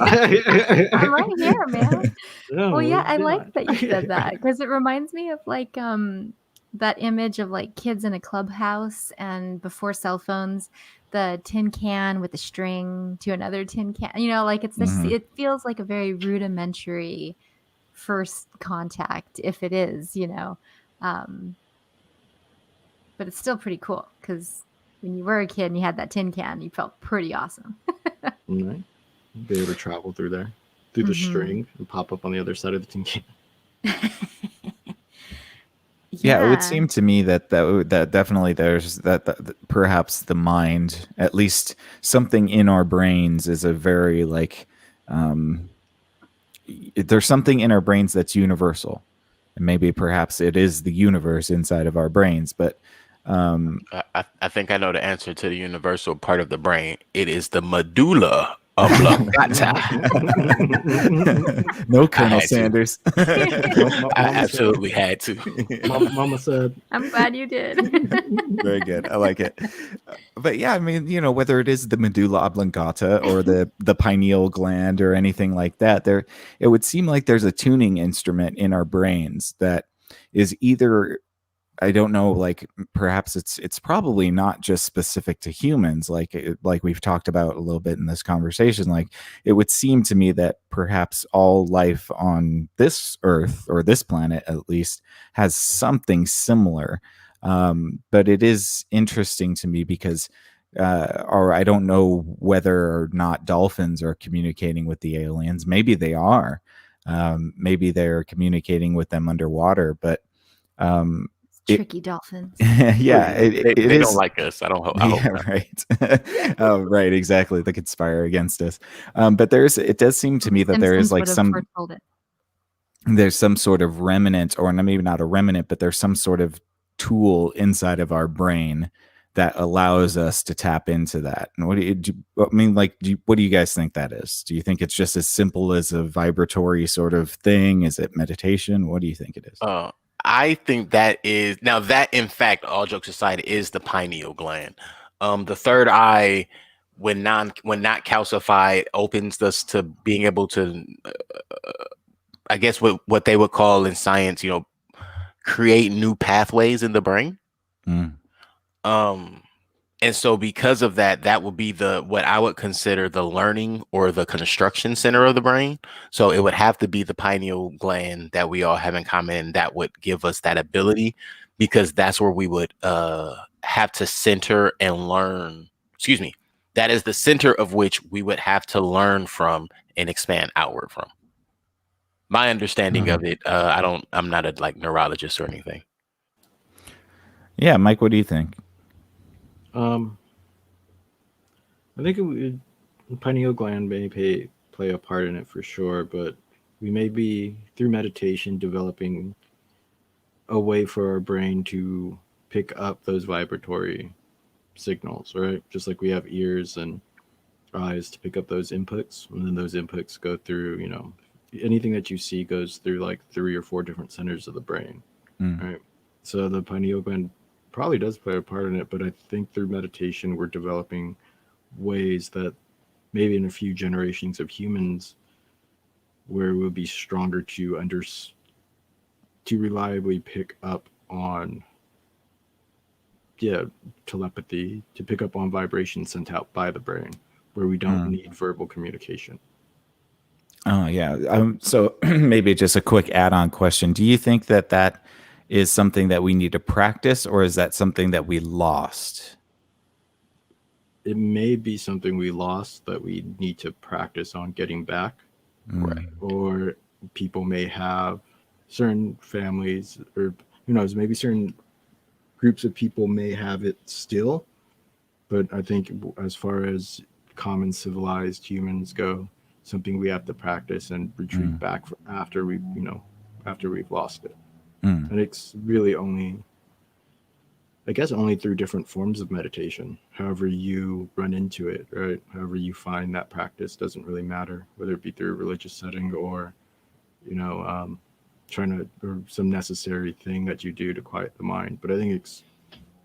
I'm right here, man. Well, yeah, I like that you said that, because it reminds me of like that image of like kids in a clubhouse and before cell phones, the tin can with the string to another tin can. Like it's this. It feels like a very rudimentary first contact, if it is, but it's still pretty cool because when you were a kid and you had that tin can, you felt pretty awesome. Right. Be able to travel through there, through the string, and pop up on the other side of the tin can. Yeah, it would seem to me that definitely there's that perhaps the mind, at least something in our brains, is a very like there's something in our brains that's universal, and maybe perhaps it is the universe inside of our brains, but I think I know the answer to the universal part of the brain. It is the medulla oblongata. No, I Colonel had to. Sanders. I Mama said, absolutely had to. Mama said, I'm glad you did. Very good. I like it. But yeah, I mean, whether it is the medulla oblongata or the pineal gland or anything like that, it would seem like there's a tuning instrument in our brains that is either, I don't know, like perhaps it's probably not just specific to humans, like we've talked about a little bit in this conversation. Like it would seem to me that perhaps all life on this earth, or this planet at least, has something similar. But it is interesting to me because or I don't know whether or not dolphins are communicating with the aliens. Maybe they are. Maybe they're communicating with them underwater, but um, Tricky dolphins. yeah, it They don't is. like us. I hope Yeah, not. right. Right, exactly. They conspire against us. But it does seem to me that there is Simpsons like would have foretold it. there's some sort of remnant, or maybe not a remnant, but there's some sort of tool inside of our brain that allows us to tap into that. And what I mean, like, what do you guys think that is? Do you think it's just as simple as a vibratory sort of thing? Is it meditation? What do you think it is? I think that is now that in fact, all jokes aside, is the pineal gland. The third eye, when not calcified, opens us to being able to, I guess what they would call in science, create new pathways in the brain. Mm. And so because of that, that would be what I would consider the learning or the construction center of the brain. So it would have to be the pineal gland that we all have in common. That would give us that ability, because that's where we would have to center and learn. Excuse me. That is the center of which we would have to learn from and expand outward from. My understanding of it, I'm not a neurologist or anything. Yeah, Mike, what do you think? I think the pineal gland may play a part in it for sure, but we may be, through meditation, developing a way for our brain to pick up those vibratory signals, right? Just like we have ears and eyes to pick up those inputs, and then those inputs go through, anything that you see goes through like 3 or 4 different centers of the brain, right? So the pineal gland probably does play a part in it, but I think through meditation, we're developing ways that maybe in a few generations of humans where we'll be stronger to reliably pick up on telepathy, to pick up on vibrations sent out by the brain, where we don't need verbal communication. Oh yeah. So maybe just a quick add-on question. Do you think that is something that we need to practice, or is that something that we lost? It may be something we lost that we need to practice on getting back. Right. Or people may have certain families, or who knows, maybe certain groups of people may have it still. But I think as far as common civilized humans go, something we have to practice and retreat back after we've lost it. And it's really only through different forms of meditation, however you run into it, right? However you find that practice, doesn't really matter, whether it be through a religious setting or, or some necessary thing that you do to quiet the mind. But I think it's,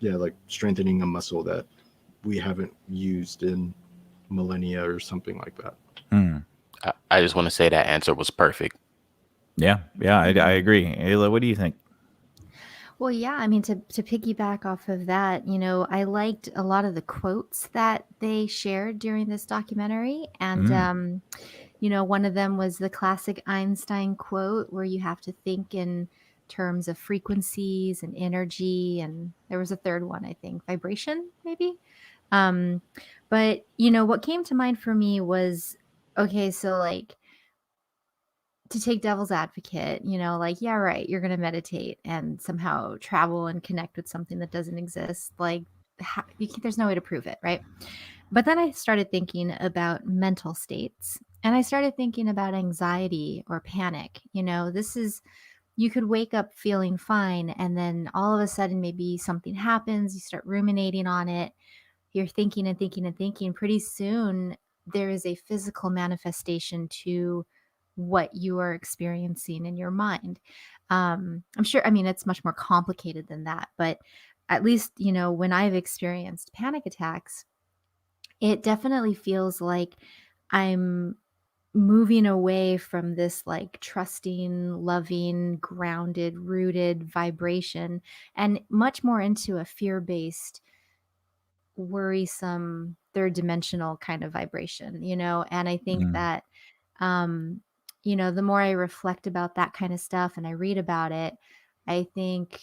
like strengthening a muscle that we haven't used in millennia or something like that. I just want to say that answer was perfect. Yeah, I agree. Ayla, what do you think? Well, yeah, I mean, to piggyback off of that, I liked a lot of the quotes that they shared during this documentary. And, one of them was the classic Einstein quote, where you have to think in terms of frequencies and energy. And there was a third one, I think, vibration, maybe. But, what came to mind for me was, okay, so like, to take devil's advocate, yeah, right, you're going to meditate and somehow travel and connect with something that doesn't exist. Like, there's no way to prove it, right? But then I started thinking about mental states, and I started thinking about anxiety or panic. This is you could wake up feeling fine, and then all of a sudden maybe something happens, you start ruminating on it, you're thinking and thinking and thinking. Pretty soon there is a physical manifestation to what you are experiencing in your mind. I'm sure, I mean, it's much more complicated than that, but at least, when I've experienced panic attacks, it definitely feels like I'm moving away from this like trusting, loving, grounded, rooted vibration, and much more into a fear-based, worrisome, third dimensional kind of vibration, and I think Mm. that um the more I reflect about that kind of stuff and I read about it, I think,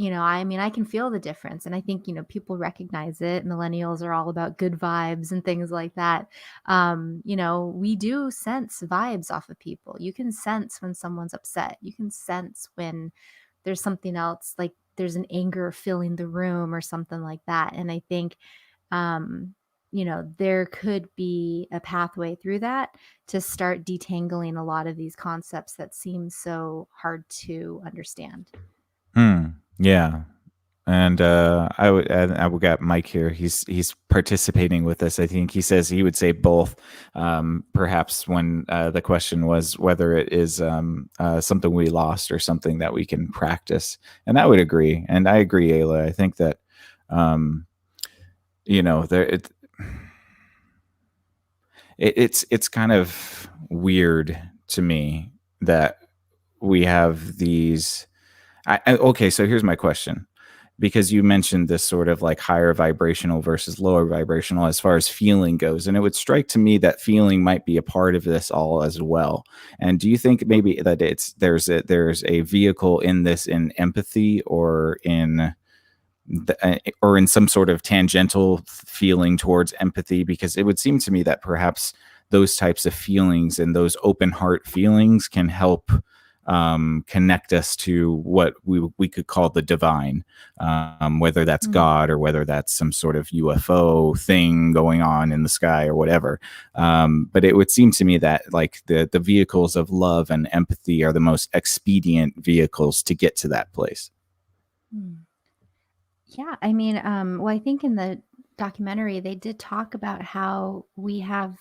I mean, I can feel the difference, and I think, people recognize it. Millennials are all about good vibes and things like that. We do sense vibes off of people. You can sense when someone's upset. You can sense when there's something else, like there's an anger filling the room or something like that. And I think, um, there could be a pathway through that to start detangling a lot of these concepts that seem so hard to understand. Yeah. And I would got Mike here. He's participating with us. I think he says he would say both. Perhaps when the question was whether it is something we lost or something that we can practice, and I would agree. And I agree, Ayla. I think that there it's kind of weird to me that we have these. Okay, so here's my question, because you mentioned this sort of like higher vibrational versus lower vibrational as far as feeling goes, and it would strike to me that feeling might be a part of this all as well. And do you think maybe that there's a vehicle in this, in empathy, or in some sort of tangential feeling towards empathy? Because it would seem to me that perhaps those types of feelings and those open heart feelings can help connect us to what we could call the divine, whether that's God or whether that's some sort of UFO thing going on in the sky or whatever. But it would seem to me that like the vehicles of love and empathy are the most expedient vehicles to get to that place. Yeah, I mean, well, I think in the documentary they did talk about how we have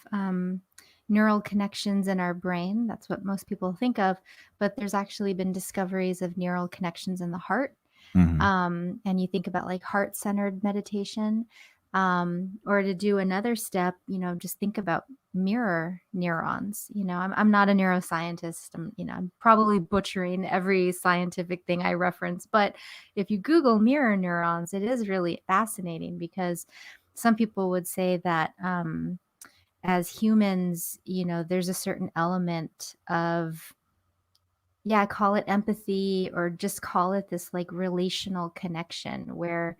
neural connections in our brain. That's what most people think of, but there's actually been discoveries of neural connections in the heart. And you think about like heart-centered meditation, or to do another step, just think about mirror neurons. I'm not a neuroscientist. I'm probably butchering every scientific thing I reference, but if you Google mirror neurons, it is really fascinating, because some people would say that as humans, there's a certain element of, yeah, call it empathy, or just call it this like relational connection where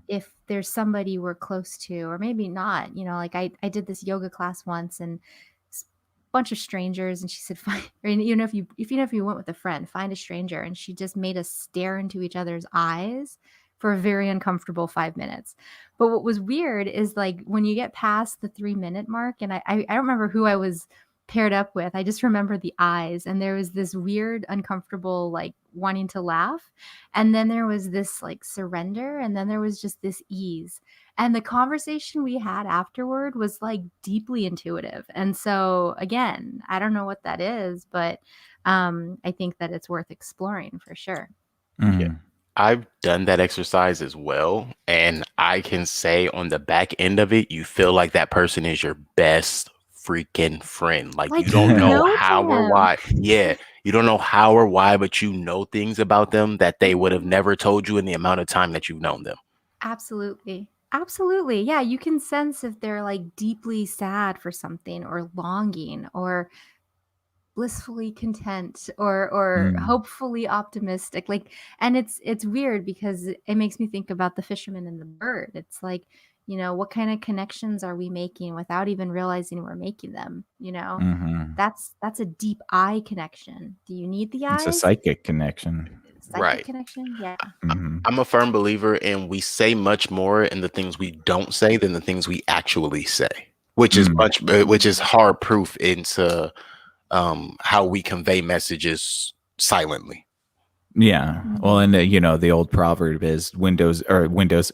if there's somebody we're close to, or maybe not, like I did this yoga class once, and a bunch of strangers, and she said, find, or if you went with a friend, find a stranger, and she just made us stare into each other's eyes for a very uncomfortable 5 minutes. But what was weird is like when you get past the 3-minute mark, and I don't remember who I was paired up with. I just remember the eyes, and there was this weird, uncomfortable, like wanting to laugh. And then there was this like surrender. And then there was just this ease. And the conversation we had afterward was like deeply intuitive. And so again, I don't know what that is, but I think that it's worth exploring for sure. Yeah. I've done that exercise as well. And I can say on the back end of it, you feel like that person is your best freaking friend. Like you don't know how or why. Yeah. You don't know how or why, but you know things about them that they would have never told you in the amount of time that you've known them. Absolutely. Absolutely. Yeah. You can sense if they're like deeply sad for something, or longing, or blissfully content, or hopefully optimistic. Like, and it's weird because it makes me think about the fisherman and the bird. It's like, what kind of connections are we making without even realizing we're making them? That's a deep eye connection. Do you need the eyes? It's a psychic connection. Psychic connection? Yeah. I'm a firm believer in we say much more in the things we don't say than the things we actually say, which is hard proof into how we convey messages silently. Yeah. Well, and the old proverb is windows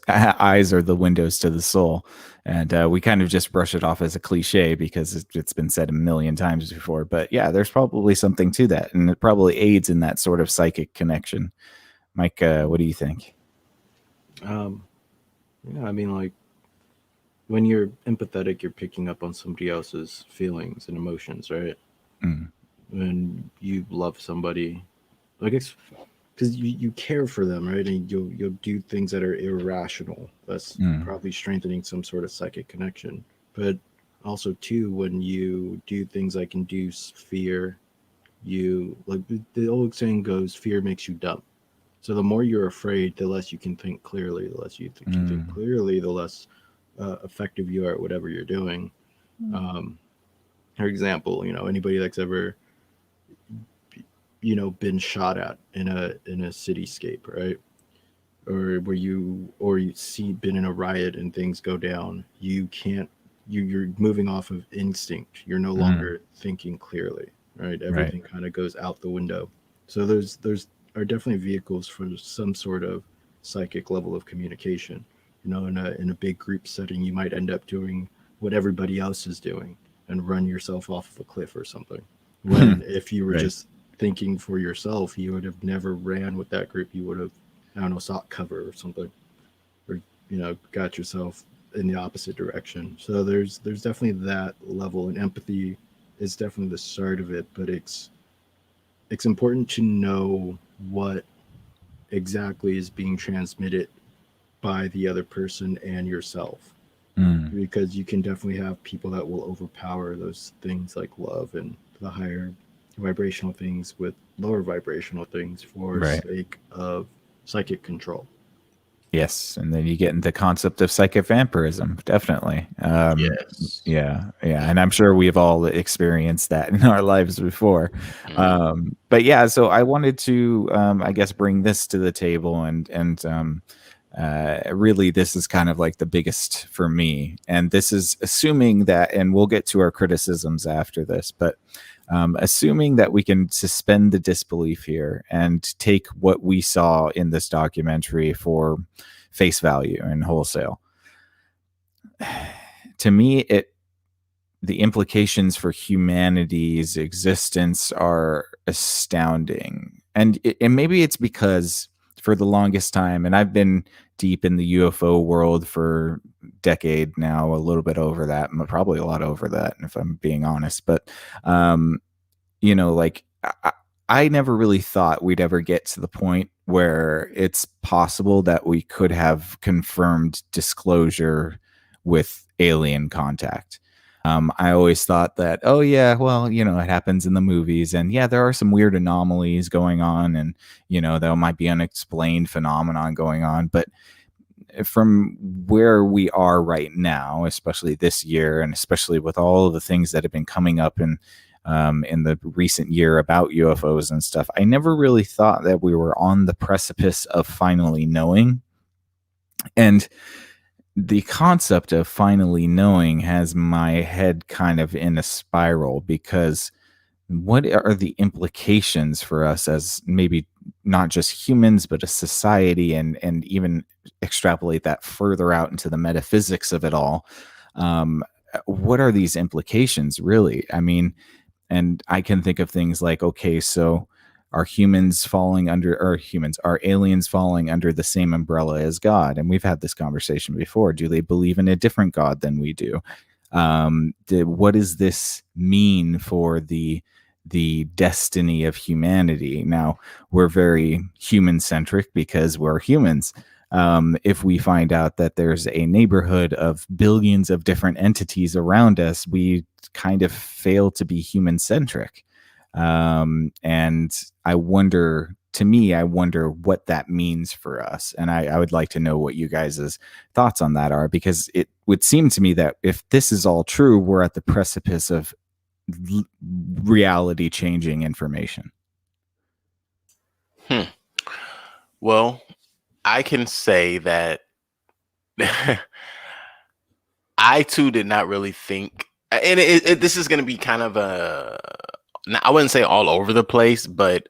eyes are the windows to the soul. And we kind of just brush it off as a cliche because it's been said a million times before. But yeah, there's probably something to that. And it probably aids in that sort of psychic connection. Mike, what do you think? Yeah, I mean, like, when you're empathetic, you're picking up on somebody else's feelings and emotions, right? Mm. When you love somebody, like, it's because you care for them, right? And you'll do things that are irrational. That's probably strengthening some sort of psychic connection. But also, too, when you do things like induce fear, like the old saying goes, fear makes you dumb. So the more you're afraid, the less you can think clearly. The less you can think clearly, the less effective you are at whatever you're doing. For example, anybody that's ever been shot at in a cityscape, right? Or where you been in a riot and things go down, you're moving off of instinct. You're no longer thinking clearly, right? Everything kind of goes out the window. So there's are definitely vehicles for some sort of psychic level of communication. In a big group setting, you might end up doing what everybody else is doing and run yourself off of a cliff or something. When if you were just thinking for yourself, you would have never ran with that group. You would have, I don't know, sought cover or something, or got yourself in the opposite direction. So there's definitely that level, and empathy is definitely the start of it. But it's important to know what exactly is being transmitted by the other person and yourself, because you can definitely have people that will overpower those things like love and the higher vibrational things with lower vibrational things for sake of psychic control. Yes, and then you get into the concept of psychic vampirism, definitely. Yes. Yeah, and I'm sure we've all experienced that in our lives before. But yeah, so I wanted to, I guess, bring this to the table, and really, this is kind of like the biggest for me, and this is assuming that, and we'll get to our criticisms after this, but assuming that we can suspend the disbelief here and take what we saw in this documentary for face value and wholesale. To me, the implications for humanity's existence are astounding. And maybe it's because for the longest time, and I've been deep in the UFO world for a decade now, a little bit over that, probably a lot over that, if I'm being honest. But, like I never really thought we'd ever get to the point where it's possible that we could have confirmed disclosure with alien contact. I always thought that, oh yeah, well, it happens in the movies, and yeah, there are some weird anomalies going on, and there might be unexplained phenomenon going on, but from where we are right now, especially this year, and especially with all of the things that have been coming up in the recent year about UFOs and stuff, I never really thought that we were on the precipice of finally knowing. And the concept of finally knowing has my head kind of in a spiral, because what are the implications for us as maybe not just humans, but a society, and even extrapolate that further out into the metaphysics of it all? What are these implications really? I mean, and I can think of things like, okay, so are aliens falling under the same umbrella as God? And we've had this conversation before. Do they believe in a different God than we do? What does this mean for the destiny of humanity? Now, we're very human centric because we're humans. If we find out that there's a neighborhood of billions of different entities around us, we kind of fail to be human centric. And I wonder what that means for us. And I would like to know what you guys' thoughts on that are, because it would seem to me that if this is all true, we're at the precipice of reality changing information. Well, I can say that I too did not really think, and this is going to be kind of I wouldn't say all over the place, but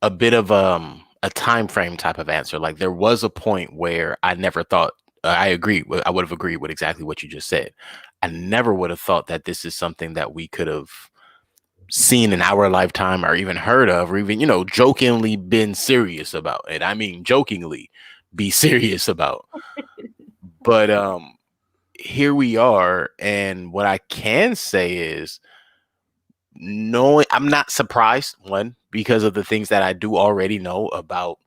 a bit of a time frame type of answer. Like there was a point where I never thought I agree. I would have agreed with exactly what you just said. I never would have thought that this is something that we could have seen in our lifetime or even heard of or even, jokingly been serious about. And I mean jokingly be serious about. But here we are, and what I can say is knowing I'm not surprised, one, because of the things that I do already know about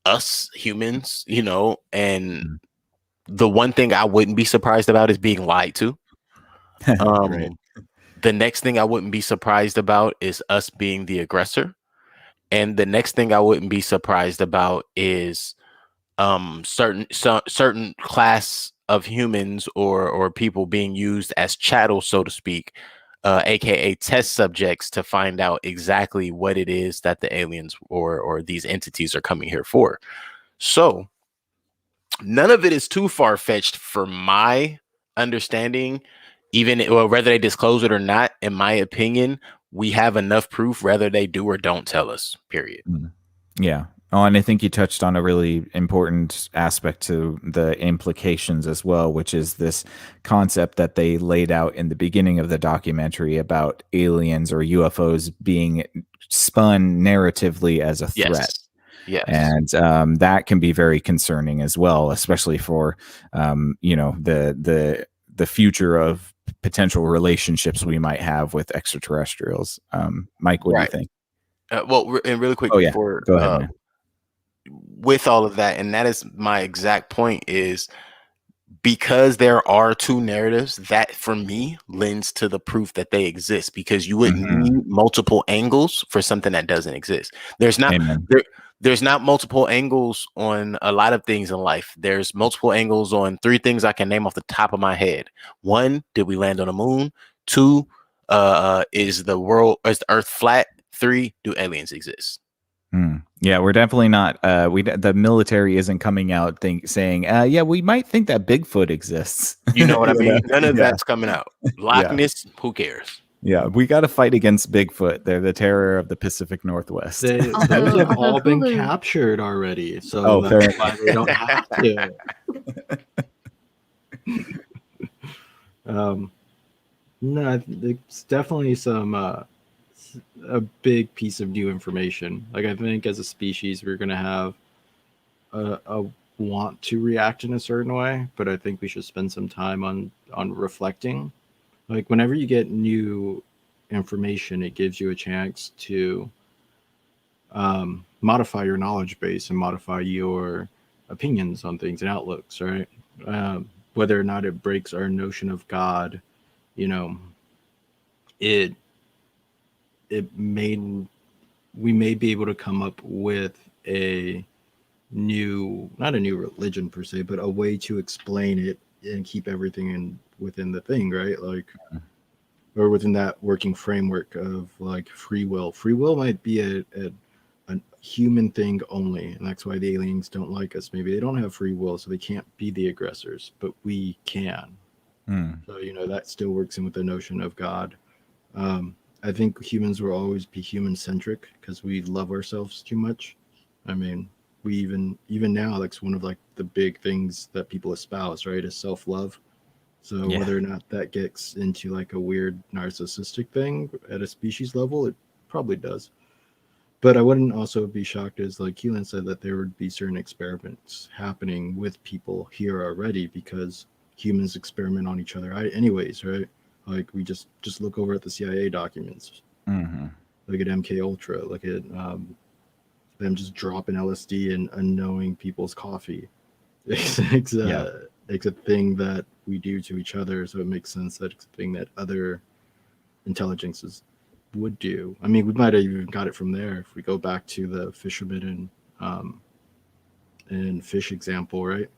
us humans, and Mm. the one thing I wouldn't be surprised about is being lied to. Right. The next thing I wouldn't be surprised about is us being the aggressor. And the next thing I wouldn't be surprised about is certain class of humans or people being used as chattel, so to speak, aka test subjects, to find out exactly what it is that the aliens or these entities are coming here for. So none of it is too far-fetched for my understanding, whether they disclose it or not. In my opinion, we have enough proof whether they do or don't tell us, period. Mm. Yeah. Oh, and I think you touched on a really important aspect to the implications as well, which is this concept that they laid out in the beginning of the documentary about aliens or UFOs being spun narratively as a threat. Yes. And that can be very concerning as well, especially for the future of potential relationships we might have with extraterrestrials. Mike, what do you Right. think? And really quick Oh yeah, before go ahead, man. with all of that, and that is my exact point, is because there are two narratives, that for me lends to the proof that they exist, because you wouldn't Mhm. need multiple angles for something that doesn't exist. There's not Amen. there's not multiple angles on a lot of things in life. There's multiple angles on three things I can name off the top of my head. One, did we land on the moon? Two, is the earth flat? Three, do aliens exist? Yeah, we're definitely not. The military isn't coming out saying, "Yeah, we might think that Bigfoot exists." You know what I You mean? know? None of Yeah, that's coming out. Loch yeah, Ness, who cares? yeah. We got to fight against Bigfoot. They're the terror of the Pacific Northwest. Those Although, have although all been Hulu, captured already, so Oh, fair that's why they don't have to. Um, no, it's definitely a big piece of new information. Like I think as a species, we're gonna have a want to react in a certain way, but I think we should spend some time on reflecting. Like whenever you get new information, it gives you a chance to modify your knowledge base and modify your opinions on things and outlooks, right? Whether or not it breaks our notion of God, you know, it it made we may be able to come up with a new, not a new religion per se, but a way to explain it and keep everything within the thing, right? Like, or within that working framework of like free will. Free will might be a human thing only, and that's why the aliens don't like us. Maybe they don't have free will, so they can't be the aggressors, but we can. Hmm. So that still works in with the notion of God. I think humans will always be human centric because we love ourselves too much. I mean, we even now, that's one of like the big things that people espouse, right? Is self love. So Yeah. whether or not that gets into like a weird narcissistic thing at a species level, it probably does. But I wouldn't also be shocked, as like Keelan said, that there would be certain experiments happening with people here already, because humans experiment on each other anyways, right? Like we just look over at the CIA documents, Hmm. look at MK Ultra, look at them just dropping LSD and unknowing people's coffee. Yeah. It's a thing that we do to each other, so it makes sense that it's a thing that other intelligences would do. I mean, we might have even got it from there if we go back to the fisherman and fish example, right?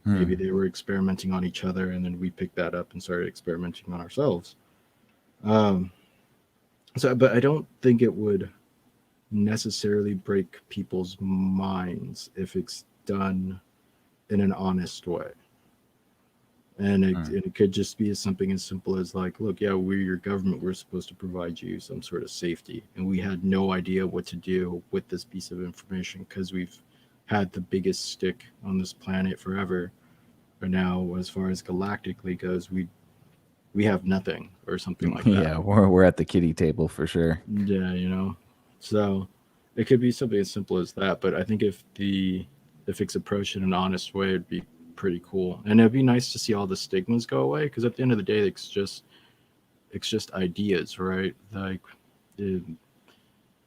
Maybe they were experimenting on each other, and then we picked that up and started experimenting on ourselves. Um, but I don't think it would necessarily break people's minds if it's done in an honest way. And Mm. it could just be something as simple as like, look, yeah, we're your government. We're supposed to provide you some sort of safety, and we had no idea what to do with this piece of information because we've had the biggest stick on this planet forever. But now, as far as galactically goes, we have nothing or something like that. Yeah, we're at the kiddie table for sure. Yeah, So it could be something as simple as that. But I think if it's approached in an honest way, it'd be pretty cool. And it'd be nice to see all the stigmas go away because at the end of the day, it's just ideas, right? Like the,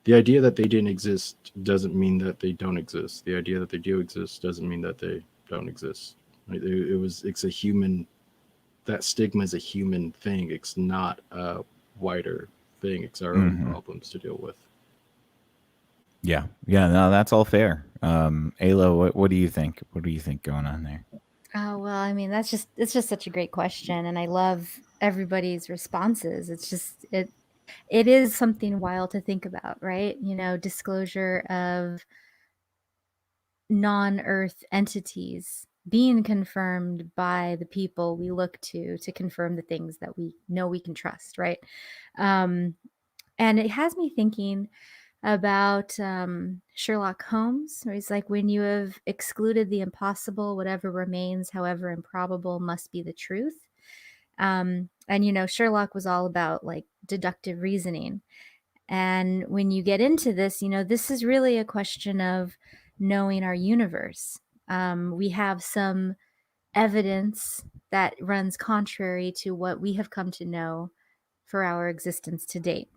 the idea that they didn't exist doesn't mean that they don't exist. The idea that they do exist doesn't mean that they don't exist. Right? It's a human. That stigma is a human thing. It's not a wider thing. It's our own Mhm. problems to deal with. Yeah, no, that's all fair. Ayla, what do you think? What do you think going on there? Oh, well, I mean, it's just such a great question, and I love everybody's responses. It is something wild to think about, right? Disclosure of non-Earth entities being confirmed by the people we look to confirm the things that we know we can trust, right? And it has me thinking about Sherlock Holmes, where he's like, when you have excluded the impossible, whatever remains, however improbable, must be the truth. And Sherlock was all about like deductive reasoning. And when you get into this, this is really a question of knowing our universe. We have some evidence that runs contrary to what we have come to know for our existence to date.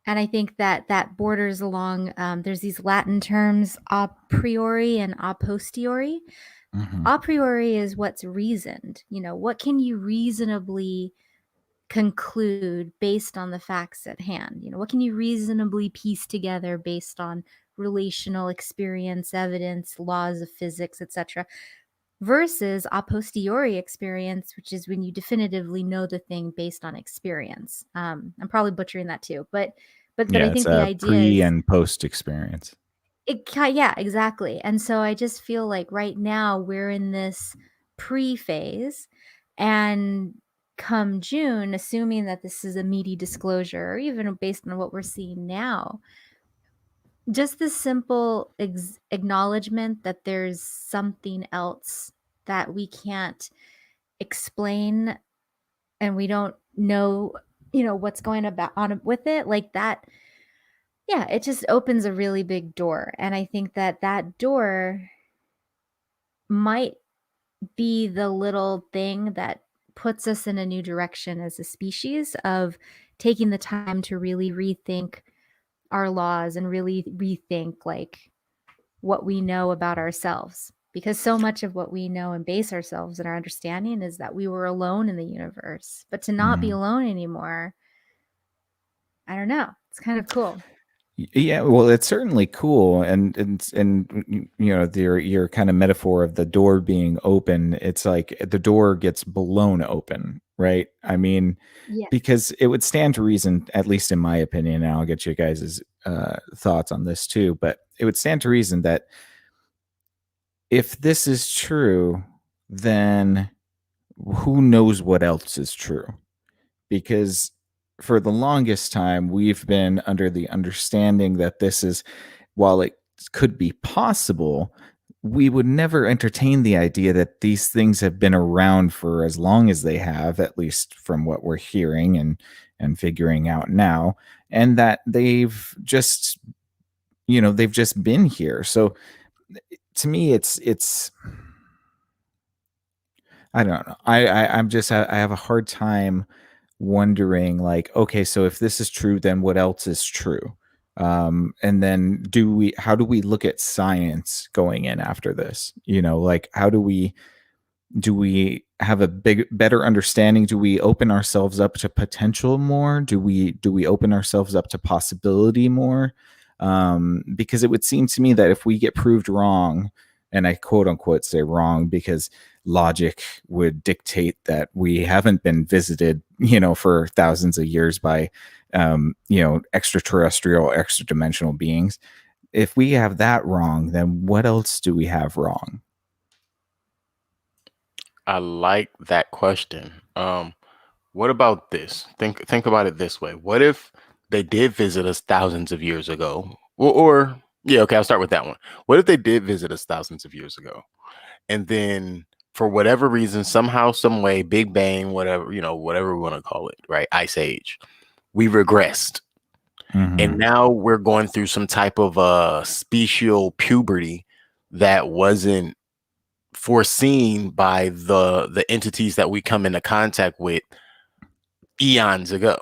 And I think that borders along, there's these Latin terms, a priori and a posteriori. Mhm. A priori is what's reasoned. What can you reasonably conclude based on the facts at hand? What can you reasonably piece together based on relational experience, evidence, laws of physics, etc., versus a posteriori experience, which is when you definitively know the thing based on experience. I'm probably butchering that too, but I Yeah, it's think the a idea pre is and post experience. yeah, exactly. And so I just feel like right now we're in this pre-phase, and come June, assuming that this is a meaty disclosure, or even based on what we're seeing now, just the simple acknowledgement that there's something else that we can't explain, and we don't know, what's going about on with it, like that. Yeah, it just opens a really big door, and I think that door might be the little thing that puts us in a new direction as a species, of taking the time to really rethink our laws and really rethink like what we know about ourselves, because so much of what we know and base ourselves and our understanding is that we were alone in the universe. But to not be Mhm. alone anymore, I don't know, it's kind of cool. Yeah, well, it's certainly cool, and your kind of metaphor of the door being open. It's like the door gets blown open, right? I mean, Yes. because it would stand to reason, at least in my opinion, and I'll get you guys' thoughts on this too, but it would stand to reason that if this is true, then who knows what else is true? Because for the longest time, we've been under the understanding that this is, while it could be possible, we would never entertain the idea that these things have been around for as long as they have, at least from what we're hearing and figuring out now, and that they've just been here. So to me, it's I don't know. I have a hard time wondering, like, okay, so if this is true, then what else is true? And then how do we look at science going in after this? Like, how do we have a better understanding? Do we open ourselves up to potential more? Do we open ourselves up to possibility more? Because it would seem to me that if we get proved wrong, and I quote unquote say wrong because logic would dictate that we haven't been visited, for thousands of years by, extraterrestrial, extra dimensional beings. If we have that wrong, then what else do we have wrong? I like that question. What about this? Think about it this way. What if they did visit us thousands of years ago? Or yeah, okay, I'll start with that one. What if they did visit us thousands of years ago? And then for whatever reason, somehow, some way, Big Bang, whatever, whatever we want to call it, right? Ice Age, we regressed. And now we're going through some type of special puberty that wasn't foreseen by the entities that we come into contact with eons ago,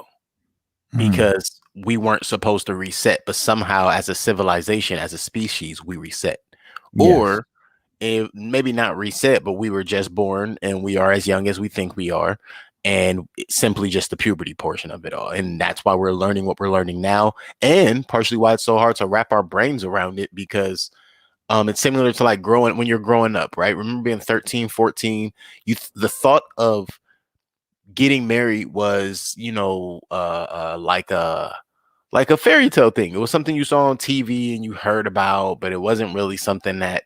because we weren't supposed to reset, but somehow as a civilization, as a species, we reset. Yes. Or maybe not reset, but we were just born and we are as young as we think we are, and it's simply just the puberty portion of it all. And that's why we're learning what we're learning now, and partially why it's so hard to wrap our brains around it, because it's similar to like when you're growing up, right? Remember being 13, 14, the thought of getting married was, like a fairy tale thing. It was something you saw on TV and you heard about, but it wasn't really something that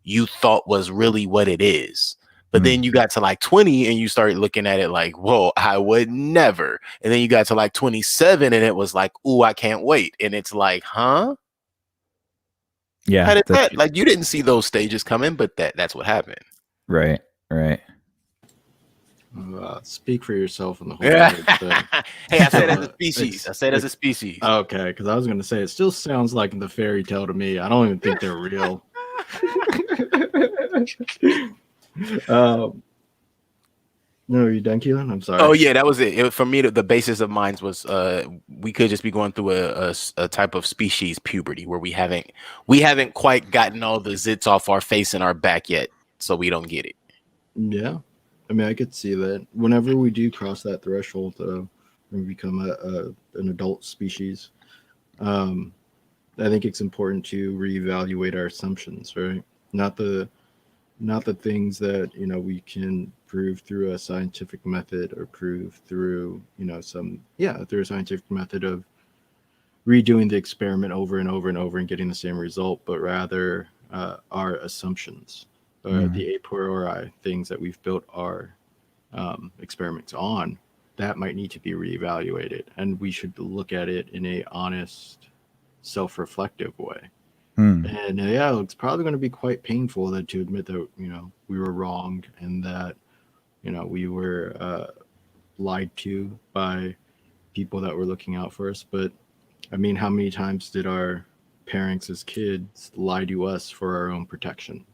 you thought was really what it is. But then you got to like 20 and you started looking at it like, whoa, I would never. And then you got to like 27 and it was like, ooh, I can't wait. And it's like, huh? Yeah. How did that? Like, you didn't see those stages coming, but that's what happened. Right. Speak for yourself on the whole thing. Hey, I said as a species. I said as a species. Okay, because I was going to say, it still sounds like the fairy tale to me. I don't even think they're real. No, are you done, Keelan? I'm sorry. Oh yeah, that was it. For me, the basis of mine was we could just be going through a type of species puberty where we haven't quite gotten all the zits off our face and our back yet, so we don't get it. Yeah, I mean, I could see that. Whenever we do cross that threshold, we become an adult species. I think it's important to reevaluate our assumptions, right? Not the things that we can prove through a scientific method or prove through through a scientific method of redoing the experiment over and over and over and getting the same result, but rather our assumptions, or the a priori things that we've built our experiments on, that might need to be reevaluated, and we should look at it in a honest, self-reflective way. And it's probably going to be quite painful to admit that we were wrong, and that we were lied to by people that were looking out for us. But I mean, how many times did our parents as kids lie to us for our own protection?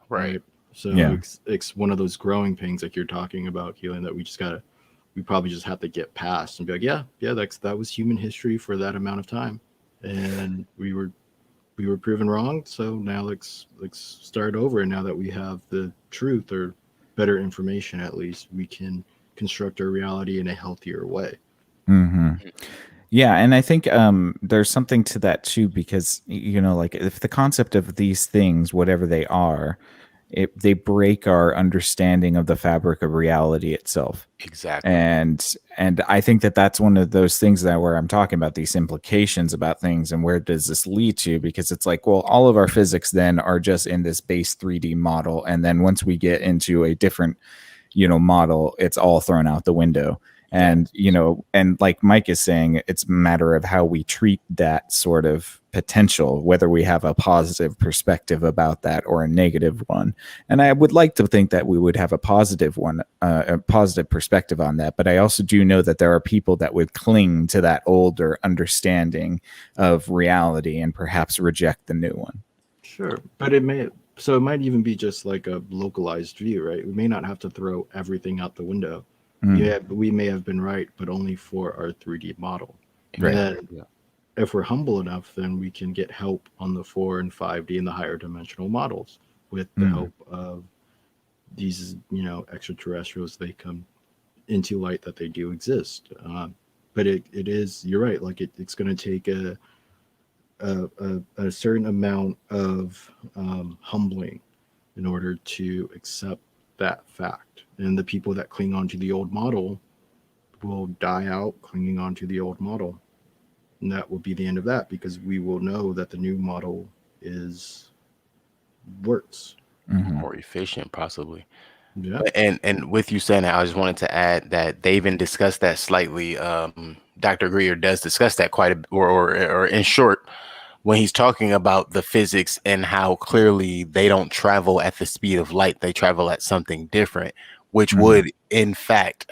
Right. So it's one of those growing pains like you're talking about, Keelan, that we probably just have to get past and be like, that was human history for that amount of time, and we were proven wrong. So now let's start over. And now that we have the truth, or better information, at least we can construct our reality in a healthier way. Yeah, and I think there's something to that too, because like if the concept of these things, whatever they are, they break our understanding of the fabric of reality itself. Exactly. And I think that's one of those things where I'm talking about these implications about things and where does this lead to, because it's like, well, all of our physics then are just in this base 3D model, and then once we get into a different model, it's all thrown out the window. And and like Mike is saying, it's a matter of how we treat that sort of potential, whether we have a positive perspective about that or a negative one. And I would like to think that we would have a positive one, a positive perspective on that. But I also do know that there are people that would cling to that older understanding of reality and perhaps reject the new one. Sure, but it might even be just like a localized view, right? We may not have to throw everything out the window. We may have been right, but only for our 3D model. Right. And then if we're humble enough, then we can get help on the 4 and 5D and the higher dimensional models with the help of these, extraterrestrials. They come into light that they do exist. But it is, you're right. Like it's going to take a certain amount of humbling in order to accept that fact. And the people that cling on to the old model will die out clinging on to the old model. And that will be the end of that, because we will know that the new model works. More efficient, possibly. Yeah. And with you saying that, I just wanted to add that they even discussed that slightly. Dr. Greer does discuss that quite a, or in short, when he's talking about the physics and how clearly they don't travel at the speed of light, they travel at something different, which Mhm. would in fact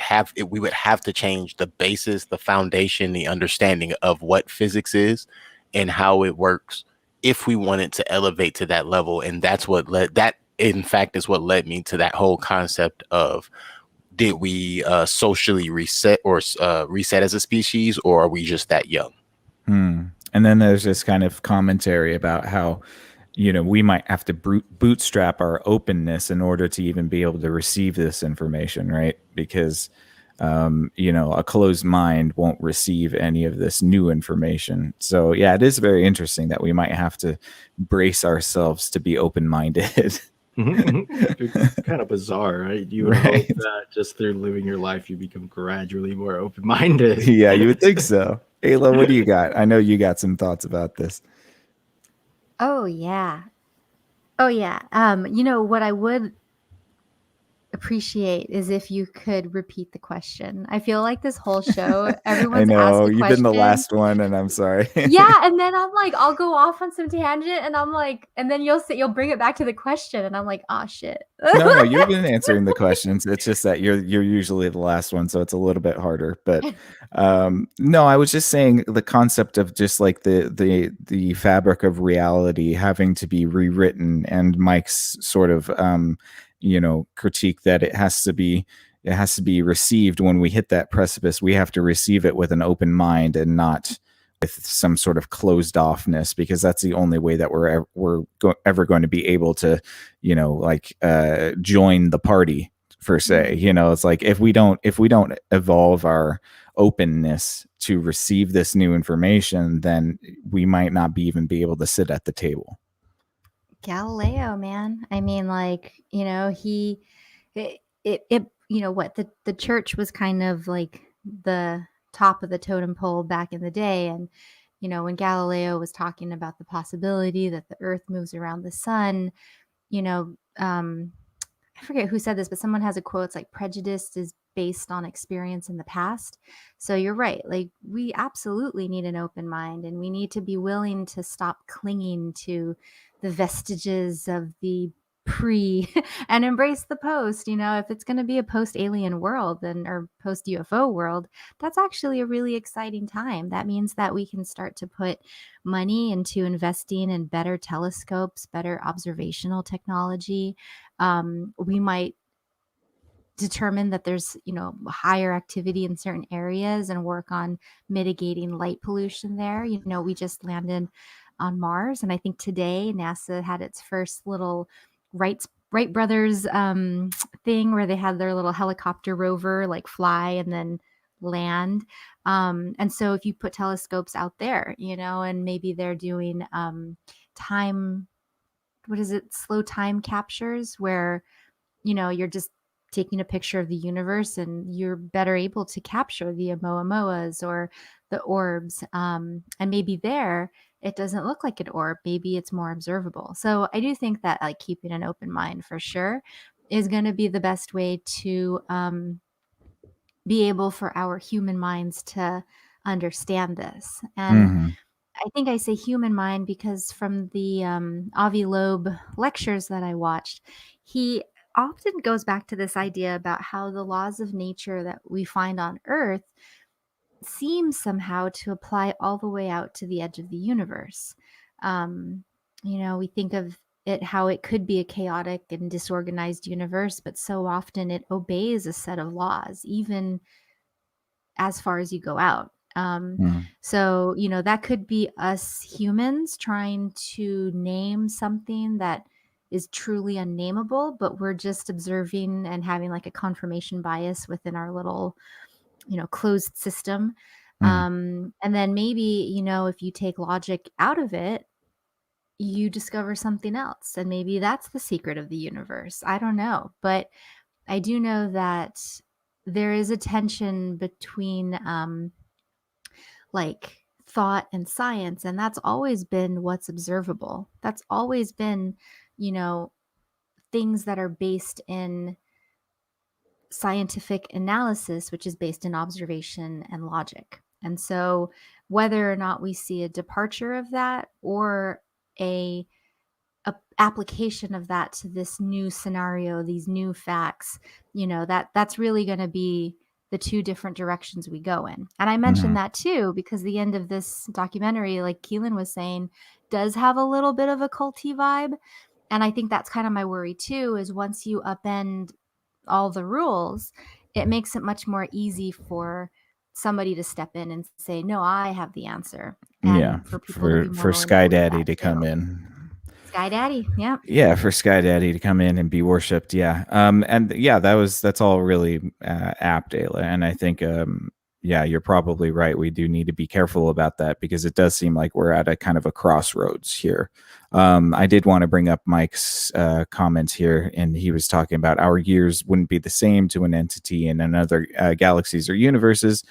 we would have to change the basis, the foundation, the understanding of what physics is and how it works if we wanted to elevate to that level. And that's what led that, in fact, is what led me to that whole concept of, did we socially reset or reset as a species, or are we just that young? And then there's this kind of commentary about how, we might have to bootstrap our openness in order to even be able to receive this information, right? Because, a closed mind won't receive any of this new information. So, yeah, it is very interesting that we might have to brace ourselves to be open-minded. It's kind of bizarre, right? You would Right. hope that just through living your life, you become gradually more open-minded. Yeah, you would think so. Ayla, what do you got? I know you got some thoughts about this. Oh yeah. Oh yeah. What I would appreciate is if you could repeat the question. I feel like this whole show, I everyone's asked know a you've been the question. last one, and I'm sorry. Yeah, and then I'm like, I'll go off on some tangent, and I'm like, and then you'll bring it back to the question, and I'm like, oh shit. No, you've been answering the questions. It's just that you're usually the last one, so it's a little bit harder. But no, I was just saying the concept of just like the fabric of reality having to be rewritten, and Mike's sort of critique that it has to be received when we hit that precipice. We have to receive it with an open mind and not with some sort of closed offness, because that's the only way that we're ever going to be able to, join the party per se. It's like if we don't evolve our openness to receive this new information, then we might not even be able to sit at the table. Galileo, man. I mean, like, the church was kind of like the top of the totem pole back in the day. And, when Galileo was talking about the possibility that the earth moves around the sun, you know, um, I forget who said this, but someone has a quote. It's like, prejudice is based on experience in the past. So you're right. Like, we absolutely need an open mind, and we need to be willing to stop clinging to the vestiges of the pre and embrace the post. If it's going to be a post alien world, or post UFO world, that's actually a really exciting time. That means that we can start to put money into investing in better telescopes, better observational technology. We might determine that there's higher activity in certain areas and work on mitigating light pollution there. We just landed on Mars, and I think today NASA had its first little Wright brothers thing where they had their little helicopter rover like fly and then land. And so if you put telescopes out there, and maybe they're doing time, what is it, slow time captures, where you're just taking a picture of the universe and you're better able to capture the Oumuamua or the orbs. And maybe there it doesn't look like an orb. Maybe it's more observable. So I do think that like keeping an open mind for sure is going to be the best way to be able for our human minds to understand this. And Mhm. I think I say human mind because from the Avi Loeb lectures that I watched, he often goes back to this idea about how the laws of nature that we find on Earth seem somehow to apply all the way out to the edge of the universe. Um, we think of it how it could be a chaotic and disorganized universe, but so often it obeys a set of laws, even as far as you go out. Mhm. So, that could be us humans trying to name something that is truly unnameable, but we're just observing and having like a confirmation bias within our little, closed system. Mhm. And then maybe, if you take logic out of it, you discover something else. And maybe that's the secret of the universe. I don't know. But I do know that there is a tension between like thought and science, and that's always been what's observable. That's always been, you know, things that are based in scientific analysis, which is based in observation and logic. And so whether or not we see a departure of that or a application of that to this new scenario, these new facts, that's really going to be the two different directions we go in. And I mentioned that too, because the end of this documentary, like Keelan was saying, does have a little bit of a culty vibe. And I think that's kind of my worry too, is once you upend all the rules, it makes it much more easy for somebody to step in and say, no, I have the answer. And for people to be more for willing Sky to believe Daddy that to come too. in. Sky Daddy, yeah. Yeah, for Sky Daddy to come in and be worshipped. Yeah. And yeah, that's all really apt, Ayla. And I think yeah, you're probably right. We do need to be careful about that because it does seem like we're at a kind of a crossroads here. I did want to bring up Mike's comments here, and he was talking about our years wouldn't be the same to an entity in another galaxies or universes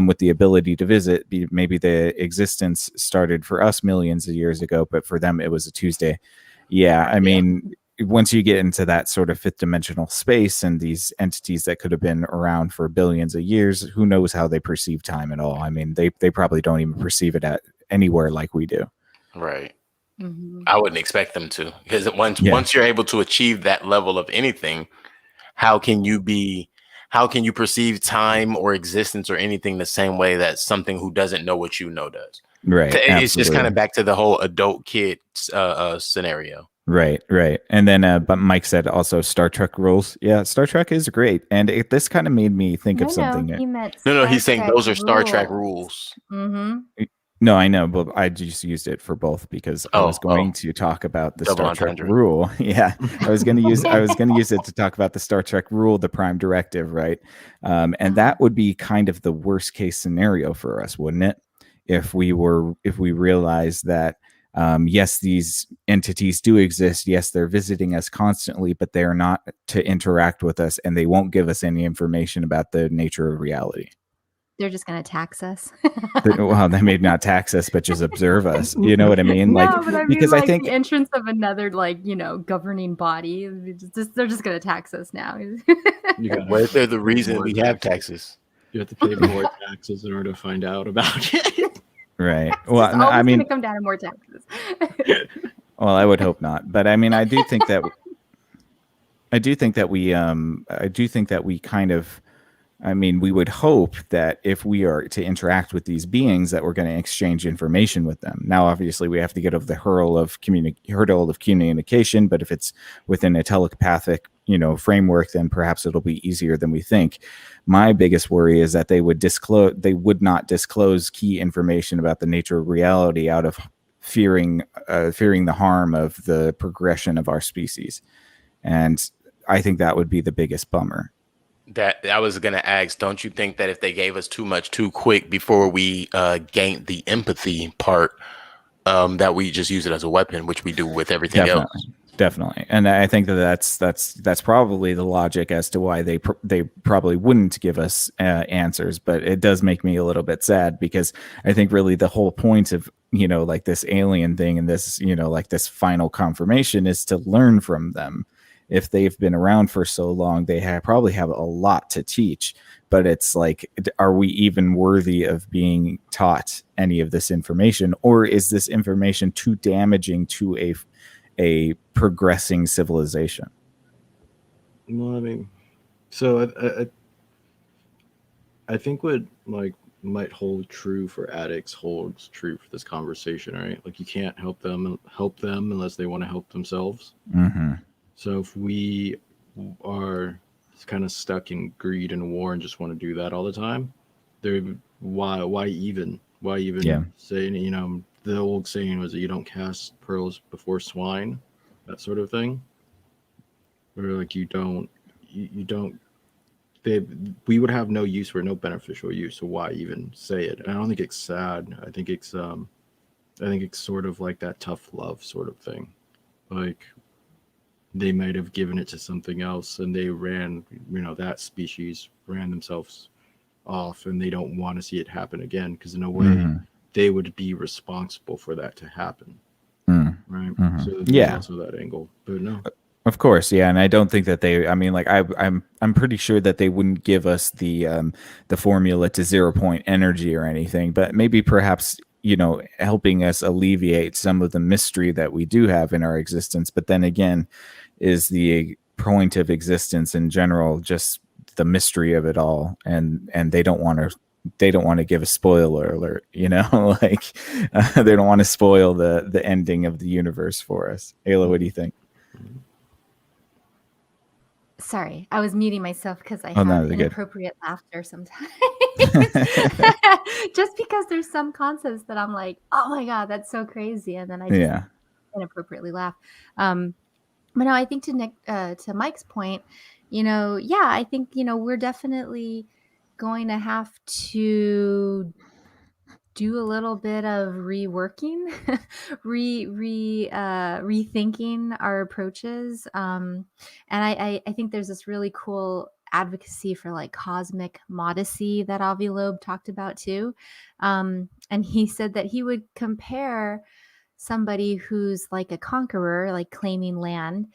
with the ability to visit. Maybe the existence started for us millions of years ago, but for them it was a Tuesday. Yeah, I mean, once you get into that sort of fifth dimensional space and these entities that could have been around for billions of years, who knows how they perceive time at all? I mean, they probably don't even perceive it at anywhere like we do. Right. Mm-hmm. I wouldn't expect them to, because once you're able to achieve that level of anything, how can you perceive time or existence or anything the same way that something who doesn't know what you know does? Right. It's just kind of back to the whole adult kid scenario. Right. And then, but Mike said also Star Trek rules. Yeah, Star Trek is great. And this kind of made me think of something. He meant No, he's saying Trek those are Star Trek rules. rules. Mm-hmm. No, I know, but I just used it for both because I was going to talk about the Double Star Trek entendre. rule. Yeah, I was going to use it to talk about the Star Trek rule, the Prime Directive, right? And that would be kind of the worst case scenario for us, wouldn't it? If we realized that yes, these entities do exist. Yes, they're visiting us constantly, but they are not to interact with us, and they won't give us any information about the nature of reality. They're just going to tax us. Well, they may not tax us, but just observe us. You know what I mean? No, but I mean, because like, I think the entrance of another, governing body, they're just going to tax us now. What if they're the reason we have taxes? You have to pay more taxes in order to find out about it. Right. It's Well, no, I mean, going to come down to more taxes. well, I would hope not, but I mean, I do think that we kind of. I mean, we would hope that if we are to interact with these beings, that we're going to exchange information with them. Now, obviously, we have to get over the hurdle of communication. But if it's within a telepathic, framework, then perhaps it'll be easier than we think. My biggest worry is that they would not disclose key information about the nature of reality out of fearing the harm of the progression of our species, and I think that would be the biggest bummer. That I was going to ask, don't you think that if they gave us too much too quick before we gained the empathy part, that we just use it as a weapon, which we do with everything else? Definitely. And I think that's probably the logic as to why they probably wouldn't give us answers. But it does make me a little bit sad because I think really the whole point of, like this alien thing and this, like this final confirmation is to learn from them. If they've been around for so long, they probably have a lot to teach. But it's like, are we even worthy of being taught any of this information? Or is this information too damaging to a progressing civilization? Well, I mean, so I think what might hold true for addicts holds true for this conversation, right? Like, you can't help them unless they want to help themselves. Mm-hmm. So if we are kind of stuck in greed and war and just want to do that all the time, why even say, the old saying was that you don't cast pearls before swine, that sort of thing. Or like we would have no use for no beneficial use, so why even say it? And I don't think it's sad. I think it's sort of like that tough love sort of thing. Like, they might have given it to something else and they ran, that species ran themselves off and they don't want to see it happen again because in a way they would be responsible for that to happen. Right. So there's also that angle. But no. Of course, yeah, and I don't think that they. I mean, like I'm pretty sure that they wouldn't give us the formula to 0 point energy or anything, but maybe perhaps helping us alleviate some of the mystery that we do have in our existence. But then again, is the point of existence in general just the mystery of it all, and they don't want to give a spoiler alert, like they don't want to spoil the ending of the universe for us. Ayla, what do you think? Sorry, I was muting myself because I Oh no, have they're good. inappropriate laughter sometimes. Just because there's some concepts that I'm like, oh my God, that's so crazy. And then I just Yeah. inappropriately laugh. But no, I think to Mike's point, yeah, I think, we're definitely going to have to do a little bit of reworking, rethinking our approaches. And I think there's this really cool advocacy for like cosmic modesty that Avi Loeb talked about too. And he said that he would compare somebody who's like a conqueror, like claiming land,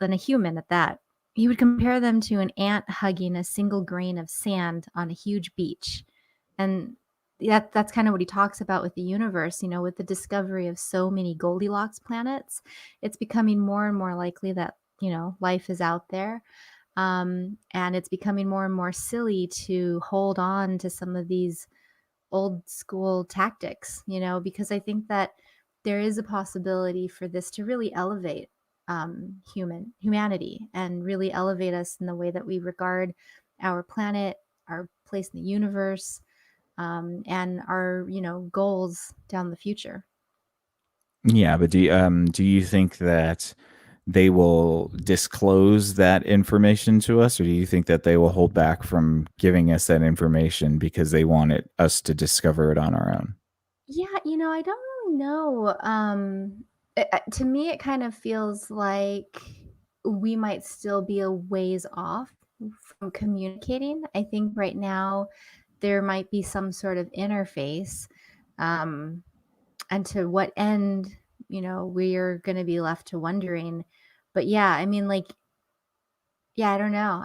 and a human at that. He would compare them to an ant hugging a single grain of sand on a huge beach. And that's kind of what he talks about with the universe, with the discovery of so many Goldilocks planets. It's becoming more and more likely that, life is out there. And it's becoming more and more silly to hold on to some of these old school tactics, because I think that there is a possibility for this to really elevate humanity and really elevate us in the way that we regard our planet, our place in the universe, and our goals down the future. Yeah, but do you think that they will disclose that information to us, or do you think that they will hold back from giving us that information because they want us to discover it on our own? Yeah, I don't really know. To me, it kind of feels like we might still be a ways off from communicating. I think right now there might be some sort of interface, um, and to what end, we're going to be left to wondering. But yeah, I mean, like, yeah, I don't know.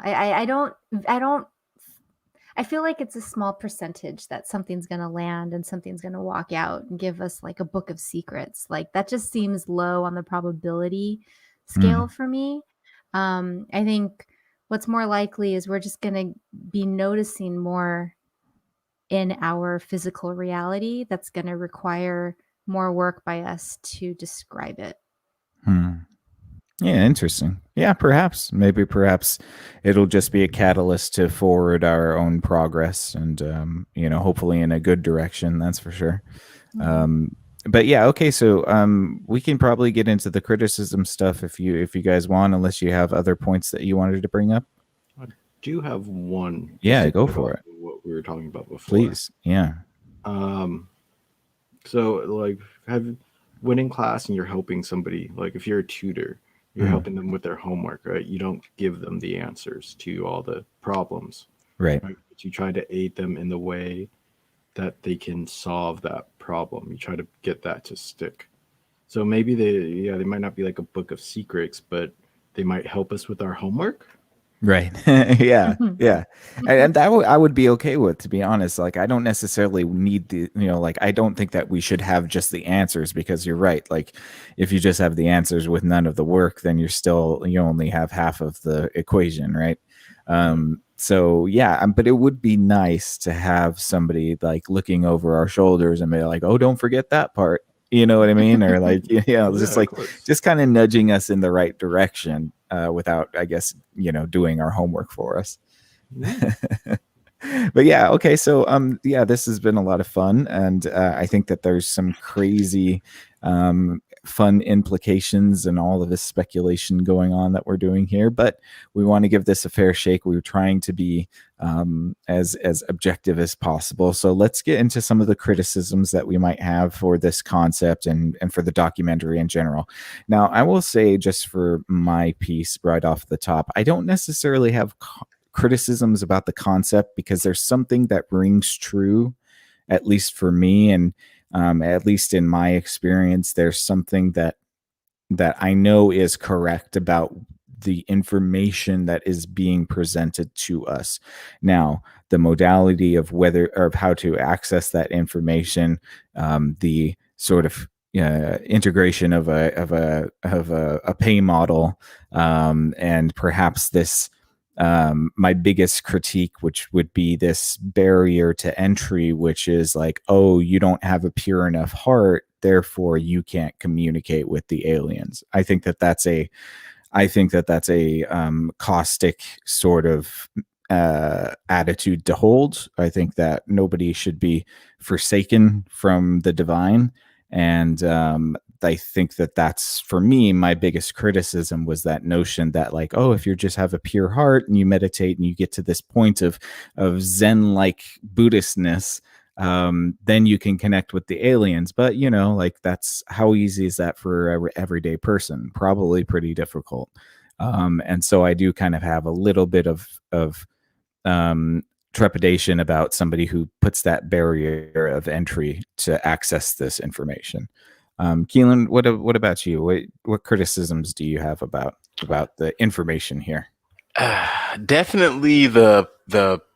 I feel like it's a small percentage that something's going to land and something's going to walk out and give us like a book of secrets. Like that just seems low on the probability scale for me. I think what's more likely is we're just going to be noticing more in our physical reality that's going to require more work by us to describe it. Yeah, interesting. Yeah, perhaps it'll just be a catalyst to forward our own progress, and hopefully in a good direction. That's for sure. But yeah, okay. So we can probably get into the criticism stuff if you guys want, unless you have other points that you wanted to bring up. I do have one. Yeah, go for it. What we were talking about before. Please. Yeah. So like when in class and you're helping somebody, like if you're a tutor, you're helping them with their homework, right? You don't give them the answers to all the problems. Right. But you try to aid them in the way that they can solve that problem. You try to get that to stick. So maybe they might not be like a book of secrets, but they might help us with our homework. Right. Yeah. And that I would be okay with, to be honest. Like, I don't necessarily need like, I don't think that we should have just the answers, because you're right. Like, if you just have the answers with none of the work, then you only have half of the equation, right? So yeah, but it would be nice to have somebody like looking over our shoulders and be like, oh, don't forget that part. You know what I mean? Or like, just kind of nudging us in the right direction, without, I guess, doing our homework for us. But yeah, okay. So, this has been a lot of fun. And I think that there's some crazy, fun implications and all of this speculation going on that we're doing here, but we want to give this a fair shake. We were trying to be as objective as possible. So let's get into some of the criticisms that we might have for this concept and for the documentary in general. Now, I will say, just for my piece right off the top, I don't necessarily have criticisms about the concept, because there's something that rings true, at least for me, and at least in my experience, there's something that I know is correct about the information that is being presented to us. Now, the modality of whether or of how to access that information, the sort of integration of a pay model, and perhaps this, my biggest critique, which would be this barrier to entry, which is like, oh, you don't have a pure enough heart, therefore you can't communicate with the aliens. I think that that's a caustic sort of attitude to hold. I think that nobody should be forsaken from the divine. And I think that that's, for me, my biggest criticism was that notion that, like, oh, if you just have a pure heart and you meditate and you get to this point of Zen-like Buddhistness, then you can connect with the aliens. But, you know, like, that's, how easy is that for an everyday person? Probably pretty difficult. And so I do kind of have a little bit of trepidation about somebody who puts that barrier of entry to access this information. Keelan, what about you? What criticisms do you have about the information here? Definitely the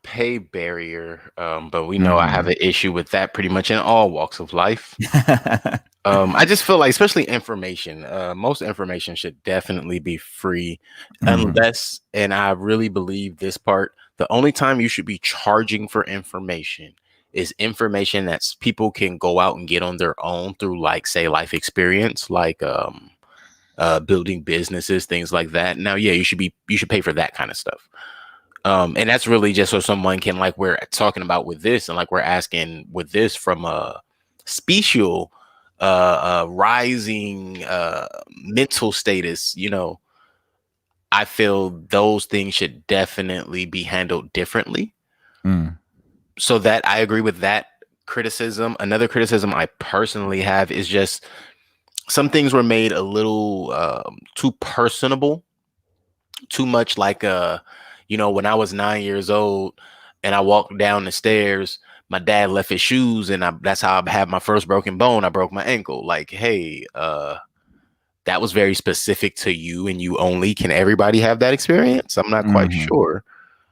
pay barrier, but we know I have an issue with that pretty much in all walks of life. I just feel like, especially information, most information should definitely be free, unless, and I really believe this part, the only time you should be charging for information is information that people can go out and get on their own through, like, say, life experience, like building businesses, things like that. Now, yeah, you should pay for that kind of stuff. And that's really just so someone can, like we're talking about with this, and like we're asking with this, from a special rising mental status, you know, I feel those things should definitely be handled differently. So that I agree with that criticism. Another criticism I personally have is just some things were made a little too personable, too much like, you know, when I was 9 years old and I walked down the stairs, my dad left his shoes, and that's how I had my first broken bone. I broke my ankle. Like, hey, that was very specific to you and you only. Can everybody have that experience? I'm not quite sure.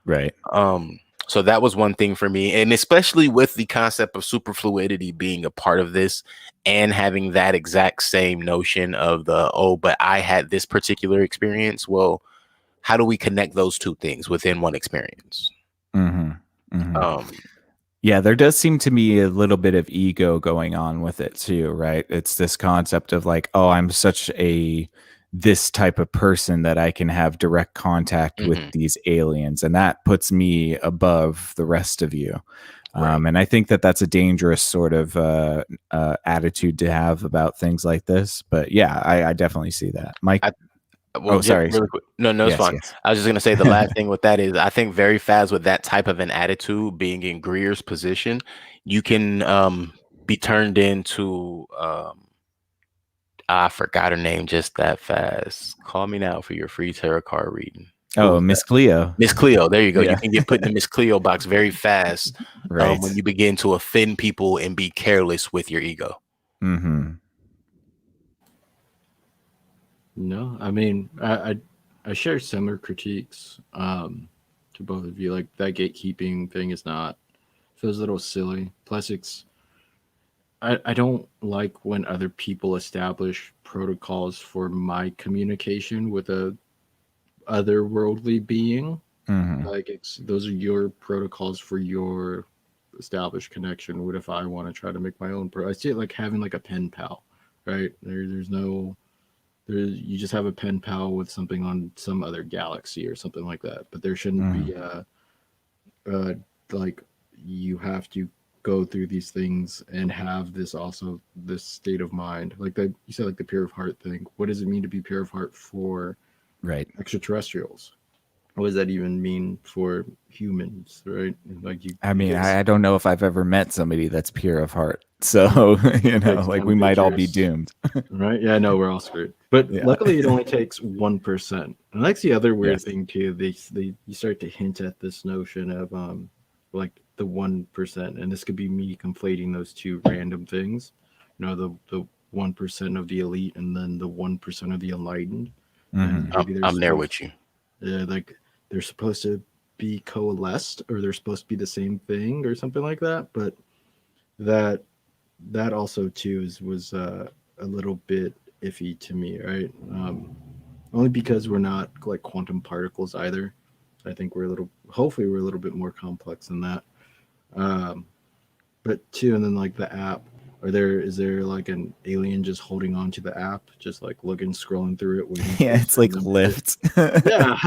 Right. So that was one thing for me. And especially with the concept of superfluidity being a part of this, and having that exact same notion of the, oh, but I had this particular experience. Well, how do we connect those two things within one experience? Yeah, there does seem to be a little bit of ego going on with it too, right? It's this concept of like, oh, I'm such this type of person that I can have direct contact with these aliens, and that puts me above the rest of you. And I think that that's a dangerous sort of attitude to have about things like this. But yeah, I definitely see that. Mike? Well, sorry. Really quick. No, it's fine. Yes. I was just going to say the last thing with that is, I think very fast with that type of an attitude, being in Greer's position, you can be turned into, I forgot her name just that fast. Call me now for your free tarot card reading. Oh, Miss Cleo. Miss Cleo. There you go. Yeah. You can get put in the Miss Cleo box very fast, Right. when you begin to offend people and be careless with your ego. No, I mean, I share similar critiques to both of you. Like, that gatekeeping thing feels a little silly. Plus, I don't like when other people establish protocols for my communication with a otherworldly being. Like, those are your protocols for your established connection. What if I want to try to make my own I see it like having like a pen pal, right? You just have a pen pal with something on some other galaxy or something like that. But there shouldn't be like, you have to go through these things and have this state of mind. Like you said, like the pure of heart thing. What does it mean to be pure of heart for extraterrestrials? What does that even mean for humans, right? Like, I don't know if I've ever met somebody that's pure of heart. So, you know, like, we might all be doomed. Right? Yeah, no, we're all screwed. But luckily, it only takes 1%. And that's the other weird thing too. You start to hint at this notion of like the 1%, and this could be me conflating those two random things. You know, the 1% of the elite, and then the 1% of the enlightened. and Mhm. maybe they're I'm there supposed, with you. like they're supposed to be coalesced, or they're supposed to be the same thing, or something like that. But that that also too was a little bit iffy to me, right? Only because we're not like quantum particles either. I think we're a little, hopefully, we're a little bit more complex than that. Um, but two, and then like the app, is there like an alien just holding on to the app, just like looking, scrolling through it, waiting for Yeah, his it's like random Lyft. Yeah.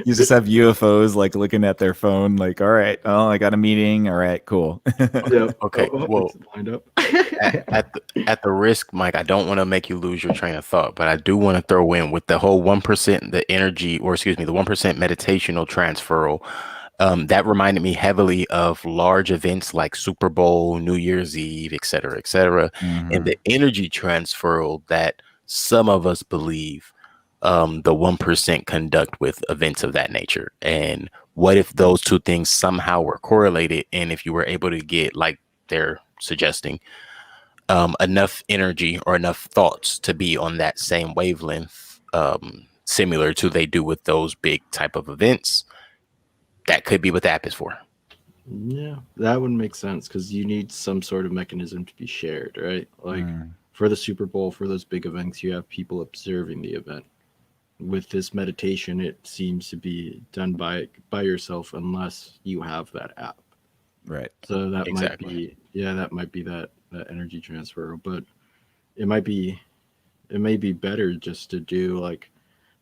You just have UFOs like looking at their phone, like, all right, oh, I got a meeting. All right, cool. Yep. Okay, well, It's lined up. at the risk, Mike, I don't want to make you lose your train of thought, but I do want to throw in with the whole 1%, the energy, or excuse me, the 1% meditational transferal. That reminded me heavily of large events like Super Bowl, New Year's Eve, et cetera, and Mhm. the energy transferal that some of us believe the 1% conduct with events of that nature. And what if those two things somehow were correlated? And if you were able to get, like they're suggesting, enough energy or enough thoughts to be on that same wavelength, similar to they do with those big type of events, that could be what the app is for. Yeah, that would make sense because you need some sort of mechanism to be shared, right? Like Mm. for the Super Bowl, for those big events, you have people observing the event. With this meditation, it seems to be done by yourself unless you have that app. Right. So that might Exactly. be, yeah, that might be that energy transfer. But it might be, it may be better just to do like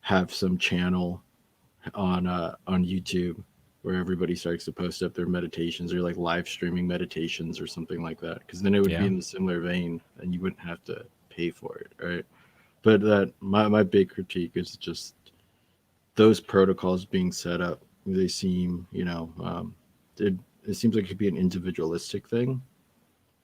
have some channel on YouTube where everybody starts to post up their meditations, or like live streaming meditations or something like that, because then it would be Yeah. in the similar vein and you wouldn't have to pay for it, right? But that my big critique is just those protocols being set up. They seem, it, it seems like it could be an individualistic thing,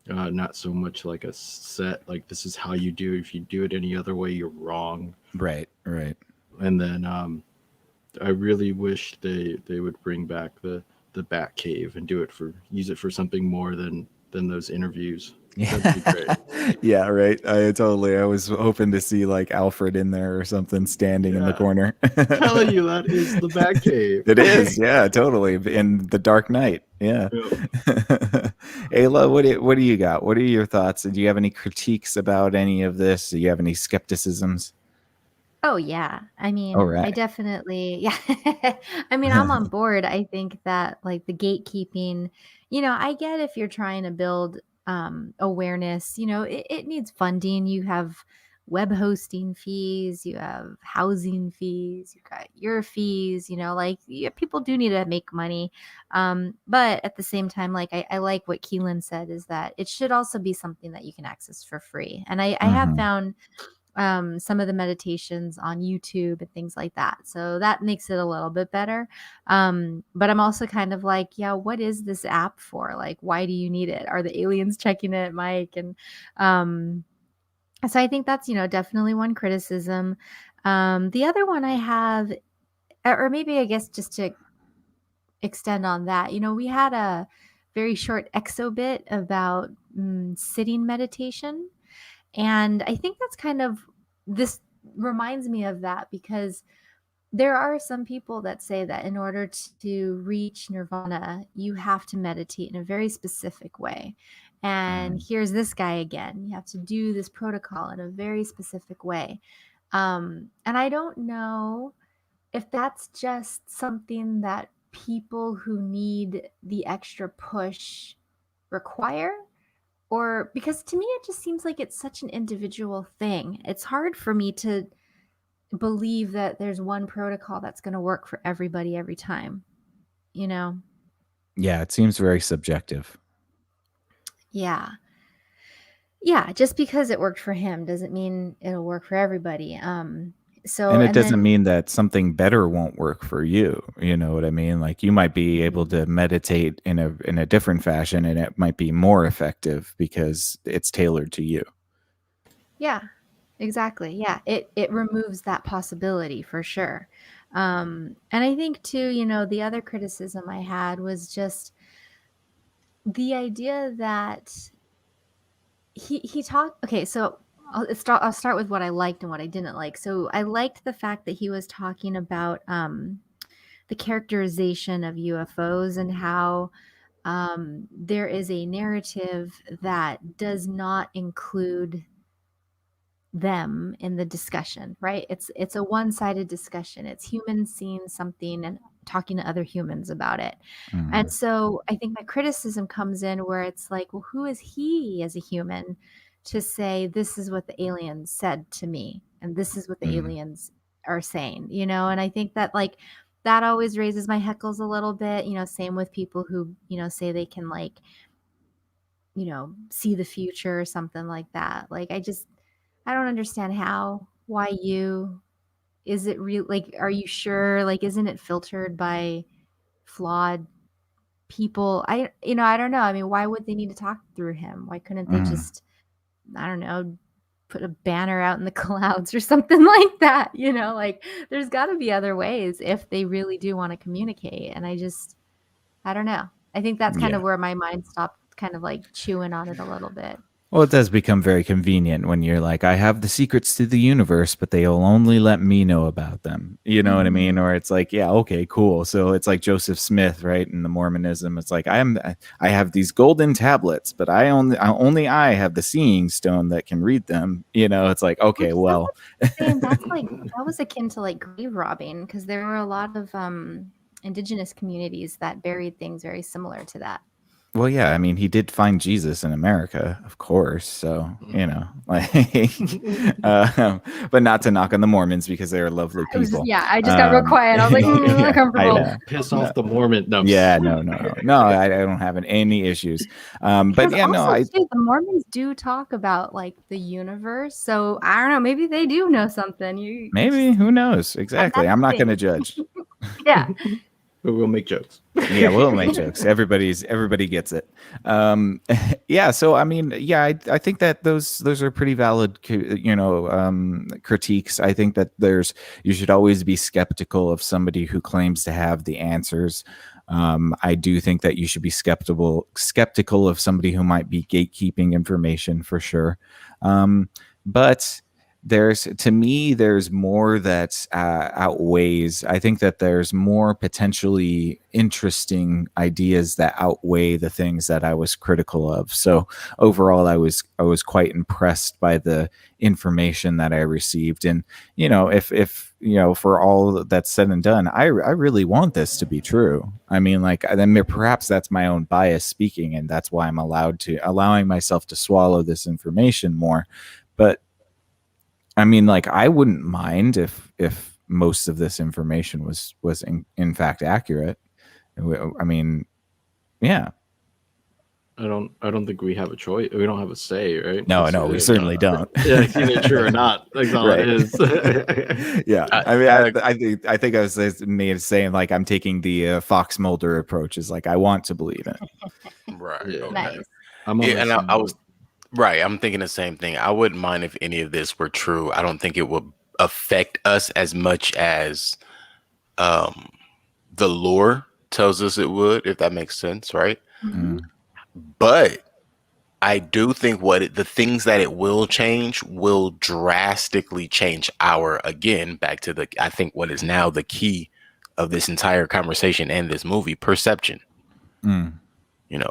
not so much like a set, like this is how you do it. If you do it any other way, you're wrong. Right. Right. And then I really wish they would bring back the Bat Cave and use it for something more than those interviews. That'd be great. Yeah. Yeah, right. I was hoping to see like Alfred in there or something standing in the Yeah, corner. telling you that is the Bat Cave. It is, yeah, totally. In the Dark Knight. Yeah. Yep. Ayla, what do you got? What are your thoughts? Do you have any critiques about any of this? Do you have any skepticisms? Oh yeah. I All mean, I right. definitely yeah. I mean, I'm on board. I think that like the gatekeeping, I get if you're trying to build awareness, it needs funding. You have web hosting fees, you have housing fees, you got your fees, like yeah, people do need to make money. But at the same time, like I like what Keelan said is that it should also be something that you can access for free. And I have Mhm. found some of the meditations on YouTube and things like that. So that makes it a little bit better. But I'm also kind of like, yeah, what is this app for? Like, why do you need it? Are the aliens checking it, Mike? And um, so I think that's, definitely one criticism. The other one I have, or maybe I guess just to extend on that, we had a very short exo bit about sitting meditation. And I think that's kind of this reminds me of that because there are some people that say that in order to reach nirvana, you have to meditate in a very specific way. And Mm. here's this guy again. You have to do this protocol in a very specific way. And I don't know if that's just something that people who need the extra push require, or because to me it just seems like it's such an individual thing. It's hard for me to believe that there's one protocol that's going to work for everybody every time, you know? Yeah, it seems very subjective. Yeah. Yeah, just because it worked for him doesn't mean it'll work for everybody. So And it and doesn't then mean that something better won't work for you. You know what I mean? Like you might be able to meditate in a different fashion and it might be more effective because it's tailored to you. yeah, exactly. Yeah, it removes that possibility for sure. And I think too, the other criticism I had was just the idea that he talked. Okay, so I'll start with what I liked and what I didn't like. So I liked the fact that he was talking about the characterization of UFOs and how there is a narrative that does not include them in the discussion, right? It's a one-sided discussion. It's humans seeing something and talking to other humans about it. And Mhm. so I think my criticism comes in where it's like, well, who is he as a human to say this is what the aliens said to me and this is what the Mm. aliens are saying, you know? And I think that like that always raises my heckles a little bit, you know, same with people who, you know, say they can like, you know, see the future or something like that. Like I don't understand how, why you, is it real? Like, are you sure? Like, isn't it filtered by flawed people? I don't know. I mean, why would they need to talk through him? Why couldn't they Mm. just, I don't know, put a banner out in the clouds or something like that? You know, like there's got to be other ways if they really do want to communicate. And I don't know. I think that's kind Yeah. of where my mind stopped kind of like chewing on it a little bit. Well, it does become very convenient when you're like, I have the secrets to the universe, but they'll only let me know about them. You know what I mean? Mhm. Or it's like, yeah, okay, cool. So it's like Joseph Smith, right? In the Mormonism, it's like I have these golden tablets, but only I have the seeing stone that can read them. You know, it's like, okay, Which well, saying that's like that was akin to like grave robbing because there were a lot of indigenous communities that buried things very similar to that. well, yeah, I mean, he did find Jesus in America, of course. So, you know, like, but not to knock on the Mormons because they're lovely I was just people. I just got real quiet. I was like, Yeah, I uncomfortable. know. Piss No. off the Mormon. No. Yeah, no. I don't have any issues. But Because yeah, no, also too, the Mormons do talk about like the universe. So I don't know, maybe they do know something. You maybe, just who knows? and Exactly. that's I'm the not going to thing. judge. Yeah. But we'll make jokes. Yeah, we'll make jokes. Everybody gets it. Yeah. So I mean, yeah, I think that those are pretty valid, critiques. I think that you should always be skeptical of somebody who claims to have the answers. I do think that you should be skeptical of somebody who might be gatekeeping information for sure. But to me there's more that outweighs. I think that there's more potentially interesting ideas that outweigh the things that I was critical of. So overall I was quite impressed by the information that I received. And if for all that's said and done, I really want this to be true. I mean, like, then perhaps that's my own bias speaking, and that's why I'm allowing myself to swallow this information more. But I mean, like, I wouldn't mind if most of this information was in fact accurate. I mean, yeah. I don't think we have a choice. We don't have a say, right? No, It's, we certainly don't. Yeah, it's either true or not. That's all Right. it is. Yeah, I- I mean, I- I think I was saying like I'm taking the Fox Mulder approach. Is like I want to believe it. Right. Yeah. Okay. Nice. I'm on Yeah, the and same I was right. I'm thinking the same thing. I wouldn't mind if any of this were true. I don't think it would affect us as much as the lore tells us it would, if that makes sense, right? Mhm. But I do think the things that it will change will drastically change again, back to I think what is now the key of this entire conversation and this movie, perception. Mm.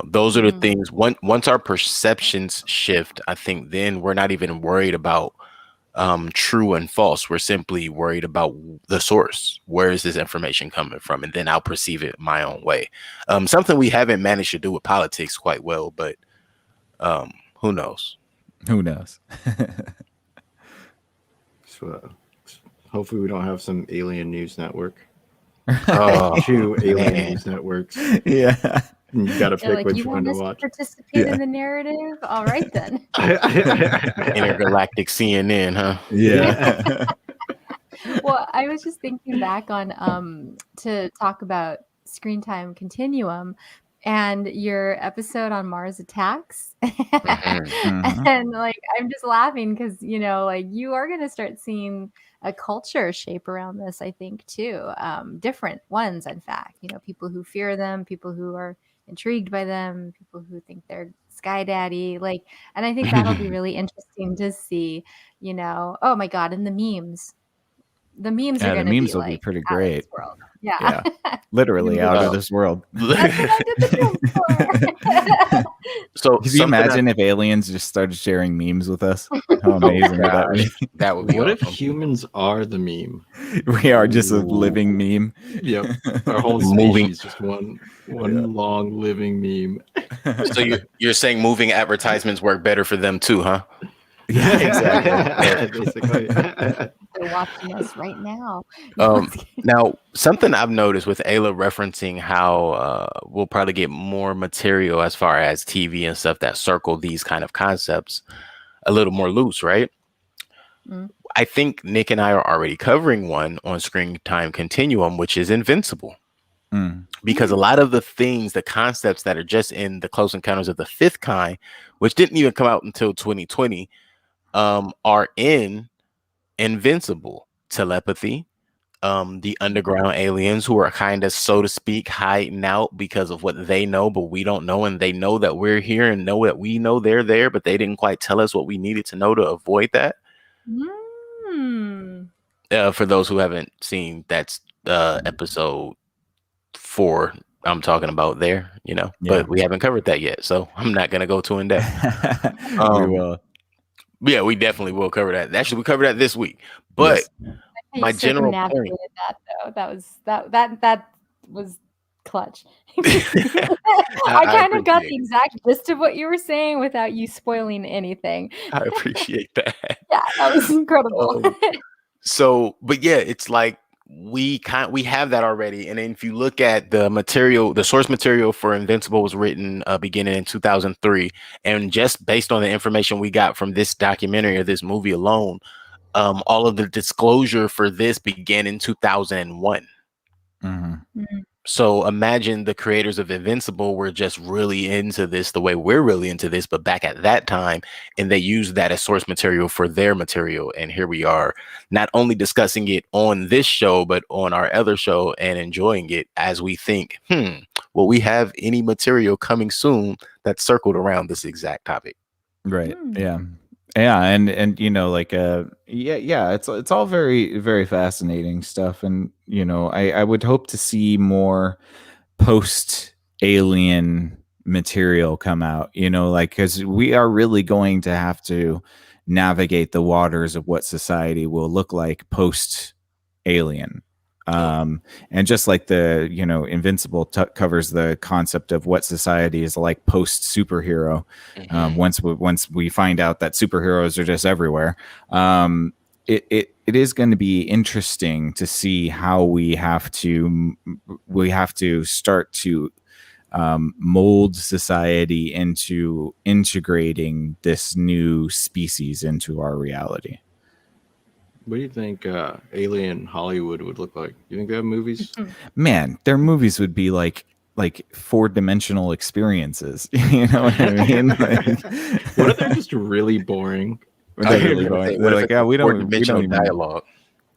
Those are the things. Once our perceptions shift, I think then we're not even worried about true and false. We're simply worried about the source. Where is this information coming from? And then I'll perceive it my own way. Something we haven't managed to do with politics quite well, but who knows? Who knows? So, hopefully, we don't have some alien news network. Oh, 2 alien man. news networks. Yeah. And you got to They're pick like, which you one want to us to watch. participate Yeah. in the narrative? All right then. Intergalactic CNN, huh? Yeah. Well, I was just thinking back on to talk about screen time continuum and your episode on Mars attacks. Mhm. And like I'm just laughing because like you are gonna start seeing a culture shape around this, I think, too. Different ones, in fact. People who fear them, people who are intrigued by them, people who think they're Sky Daddy, like, and I think that'll be really interesting to see, oh my God, and the memes. The memes are Yeah, the going to be memes will be like pretty out of great. this world. Yeah. Yeah, literally out of Uh, this world. That's what I did the film for. so Could you something imagine if aliens just started sharing memes with us? How oh amazing would that gosh, be? that would be What if awesome. humans are the meme? We are just a Ooh. living meme. Yep, our whole Moving- species just one long living meme. So you're saying moving advertisements work better for them too, huh? Yeah, exactly. Basically. They're watching us right now. Now, something I've noticed with Ayla referencing how we'll probably get more material as far as TV and stuff that circle these kind of concepts a little more loose, right? Mm. I think Nick and I are already covering one on Screen Time Continuum, which is Invincible. Mm. Because a lot of the things, the concepts that are just in the Close Encounters of the Fifth Kind, which didn't even come out until 2020, are in Invincible. Telepathy, the underground aliens who are kind of, so to speak, hiding out because of what they know, but we don't know, and they know that we're here and know that we know they're there, but they didn't quite tell us what we needed to know to avoid that. Mm. For those who haven't seen, that's episode 4 I'm talking about there, but we haven't covered that yet, so I'm not gonna go too in depth. We will. Yeah, we definitely will cover that. Actually, we covered that this week. But Yes. my general point, circumnavigated that though. That was clutch. I kind of got the exact gist of what you were saying without you spoiling anything. I appreciate that. Yeah, that was incredible. So, but yeah, it's like we have that already. And then if you look at the material, the source material for Invincible was written beginning in 2003, and just based on the information we got from this documentary or this movie alone, all of the disclosure for this began in 2001. Mm-hmm. So imagine the creators of Invincible were just really into this the way we're really into this, but back at that time, and they used that as source material for their material. And here we are, not only discussing it on this show, but on our other show and enjoying it as we think, will we have any material coming soon that's circled around this exact topic? Right. Yeah. And it's all very, very fascinating stuff. And I would hope to see more post alien material come out, because we are really going to have to navigate the waters of what society will look like post alien. And just like the Invincible covers the concept of what society is like post superhero. Once we find out that superheroes are just everywhere, it is going to be interesting to see how we have to start to mold society into integrating this new species into our reality. What do you think alien Hollywood would look like? You think they have movies? Man, their movies would be like 4-dimensional experiences. You know what I mean? What if they're just really boring? They're like, yeah, we don't even dialogue.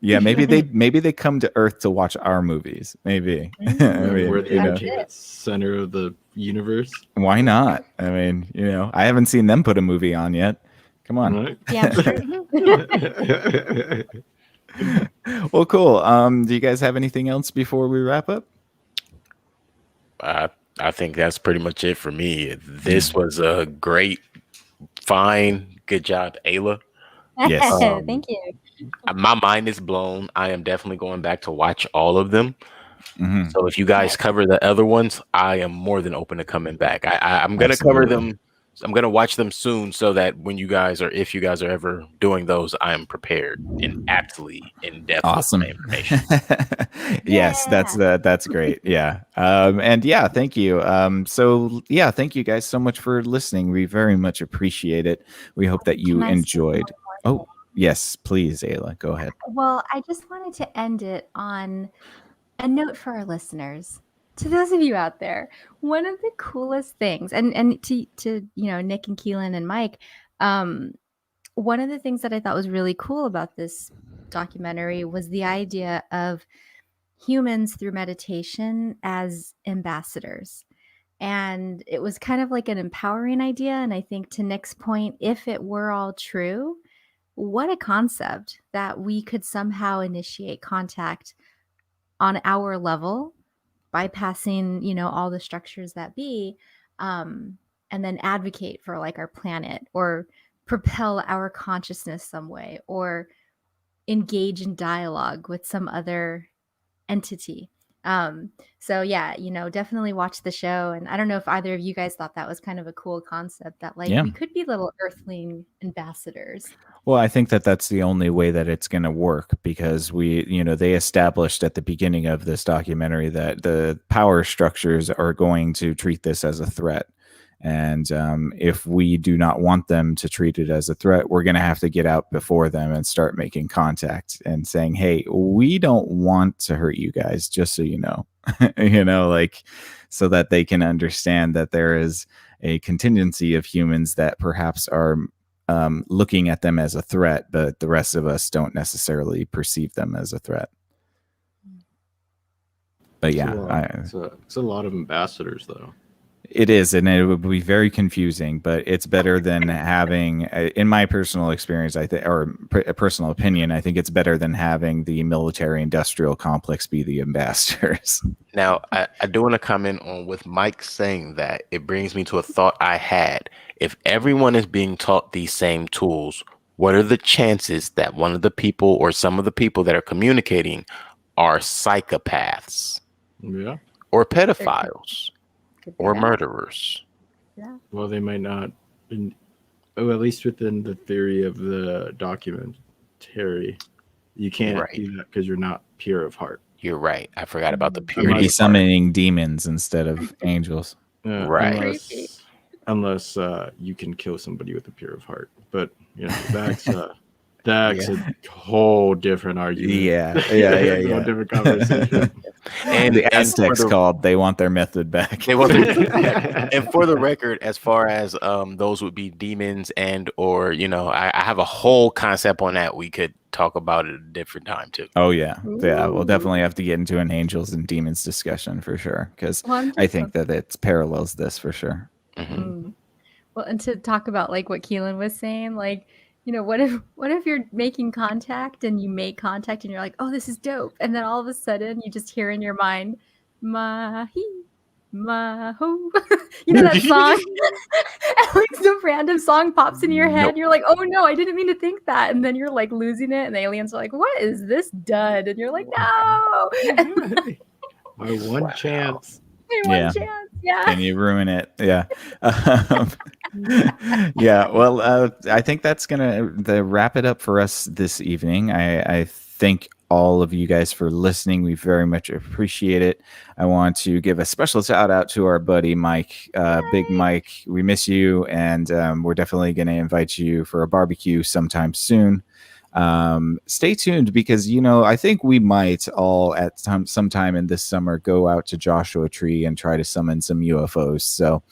Yeah, maybe they come to Earth to watch our movies. Maybe. We're the entertainment center of the universe. Why not? I mean, I haven't seen them put a movie on yet. Come on. Right? Yeah, sure. Well, cool. Do you guys have anything else before we wrap up? I think that's pretty much it for me. This was a great, fine, good job, Ayla. Yes. Thank you. My mind is blown. I am definitely going back to watch all of them. Mm-hmm. So if you guys cover the other ones, I am more than open to coming back. I'm going to cover them. I'm going to watch them soon so that when you guys if you guys are ever doing those, I am prepared and aptly in depth. Awesome information. Yes, that's great. Yeah. And yeah, thank you. So yeah, thank you guys so much for listening. We very much appreciate it. We hope that you enjoyed. Oh, yes, please, Ayla, go ahead. Well, I just wanted to end it on a note for our listeners. To those of you out there, one of the coolest things, and to Nick and Keelan and Mike, one of the things that I thought was really cool about this documentary was the idea of humans through meditation as ambassadors. And it was kind of like an empowering idea. And I think to Nick's point, if it were all true, what a concept that we could somehow initiate contact on our level, bypassing, all the structures that be, and then advocate for like our planet or propel our consciousness some way or engage in dialogue with some other entity. So yeah, definitely watch the show. And I don't know if either of you guys thought that was kind of a cool concept that like Yeah. we could be little earthling ambassadors. Well, I think that that's the only way that it's going to work, because they established at the beginning of this documentary that the power structures are going to treat this as a threat. And if we do not want them to treat it as a threat, we're going to have to get out before them and start making contact and saying, hey, we don't want to hurt you guys, just so you know, so that they can understand that there is a contingency of humans that perhaps are looking at them as a threat, but the rest of us don't necessarily perceive them as a threat. But it's a lot of ambassadors, though. It is, and it would be very confusing, but it's better than having, in my personal experience, I think, or personal opinion, I think it's better than having the military-industrial complex be the ambassadors. Now, I do want to comment on with Mike saying that. It brings me to a thought I had. If everyone is being taught these same tools, what are the chances that one of the people or some of the people that are communicating are psychopaths? Yeah. Or pedophiles? Or murderers? Yeah. Well, they might not, at least within the theory of the documentary, you can't do that because you're not pure of heart. You're right. I forgot about the purity. You'd be summoning demons instead of angels. Right. Unless you can kill somebody with a pure of heart. But, that's a whole different argument. Yeah. Whole different conversation. And the Aztecs they want their method back. They want and for the record, as far as those would be demons and or I have a whole concept on that we could talk about at a different time too. Oh yeah. Yeah, we'll definitely have to get into an angels and demons discussion for sure, because I think that it parallels this for sure. Mm-hmm. Well, and to talk about like what Keelan was saying, like, what if you're making contact and you make contact and you're like, oh, this is dope. And then all of a sudden you just hear in your mind, mahi, maho. That song? And like some random song pops into your head and you're like, oh no, I didn't mean to think that. And then you're like losing it. And the aliens are like, what is this dud? And you're like, no. My one chance. One chance. Yeah. And you ruin it. Yeah. Yeah. Well, I think that's going to wrap it up for us this evening. I thank all of you guys for listening. We very much appreciate it. I want to give a special shout out to our buddy, Mike, Big Mike. We miss you. And we're definitely going to invite you for a barbecue sometime soon. Stay tuned, because I think we might all at sometime in this summer go out to Joshua Tree and try to summon some UFOs. So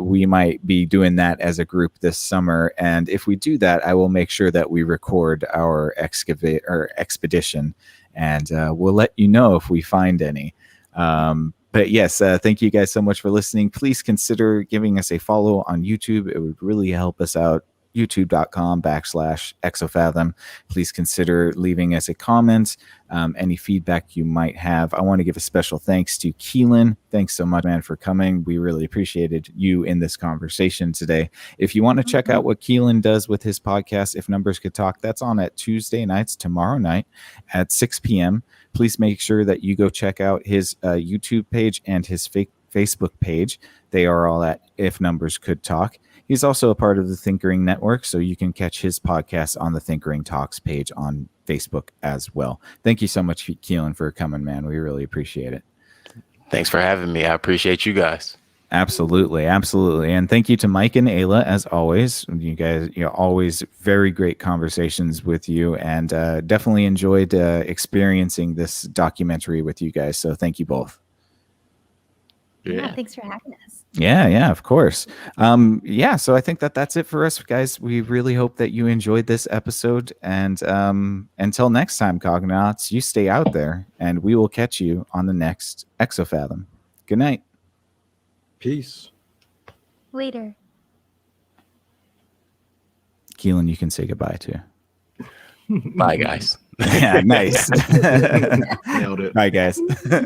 we might be doing that as a group this summer, and if we do that, I will make sure that we record our expedition, and we'll let you know if we find any. But yes, thank you guys so much for listening. Please consider giving us a follow on YouTube. It would really help us out. youtube.com/exofathom. Please consider leaving us a comment, any feedback you might have. I want to give a special thanks to Keelan. Thanks so much, man, for coming. We really appreciated you in this conversation today. If you want to check out what Keelan does with his podcast, If Numbers Could Talk, that's on at Tuesday nights, tomorrow night at 6 p.m. Please make sure that you go check out his YouTube page and his Facebook page. They are all at If Numbers Could Talk. He's also a part of the Thinkering Network, so you can catch his podcast on the Thinkering Talks page on Facebook as well. Thank you so much, Keelan, for coming, man. We really appreciate it. Thanks for having me. I appreciate you guys. Absolutely. Absolutely. And thank you to Mike and Ayla, as always. You guys, always very great conversations with you, and definitely enjoyed experiencing this documentary with you guys. So thank you both. Yeah, thanks for having us. Yeah, of course. So I think that's it for us, guys. We really hope that you enjoyed this episode. And until next time, Cognauts, you stay out there, and we will catch you on the next Exofathom. Good night. Peace. Later. Keelan, you can say goodbye too. Bye, guys. Yeah, nice. Nailed it. Bye, guys.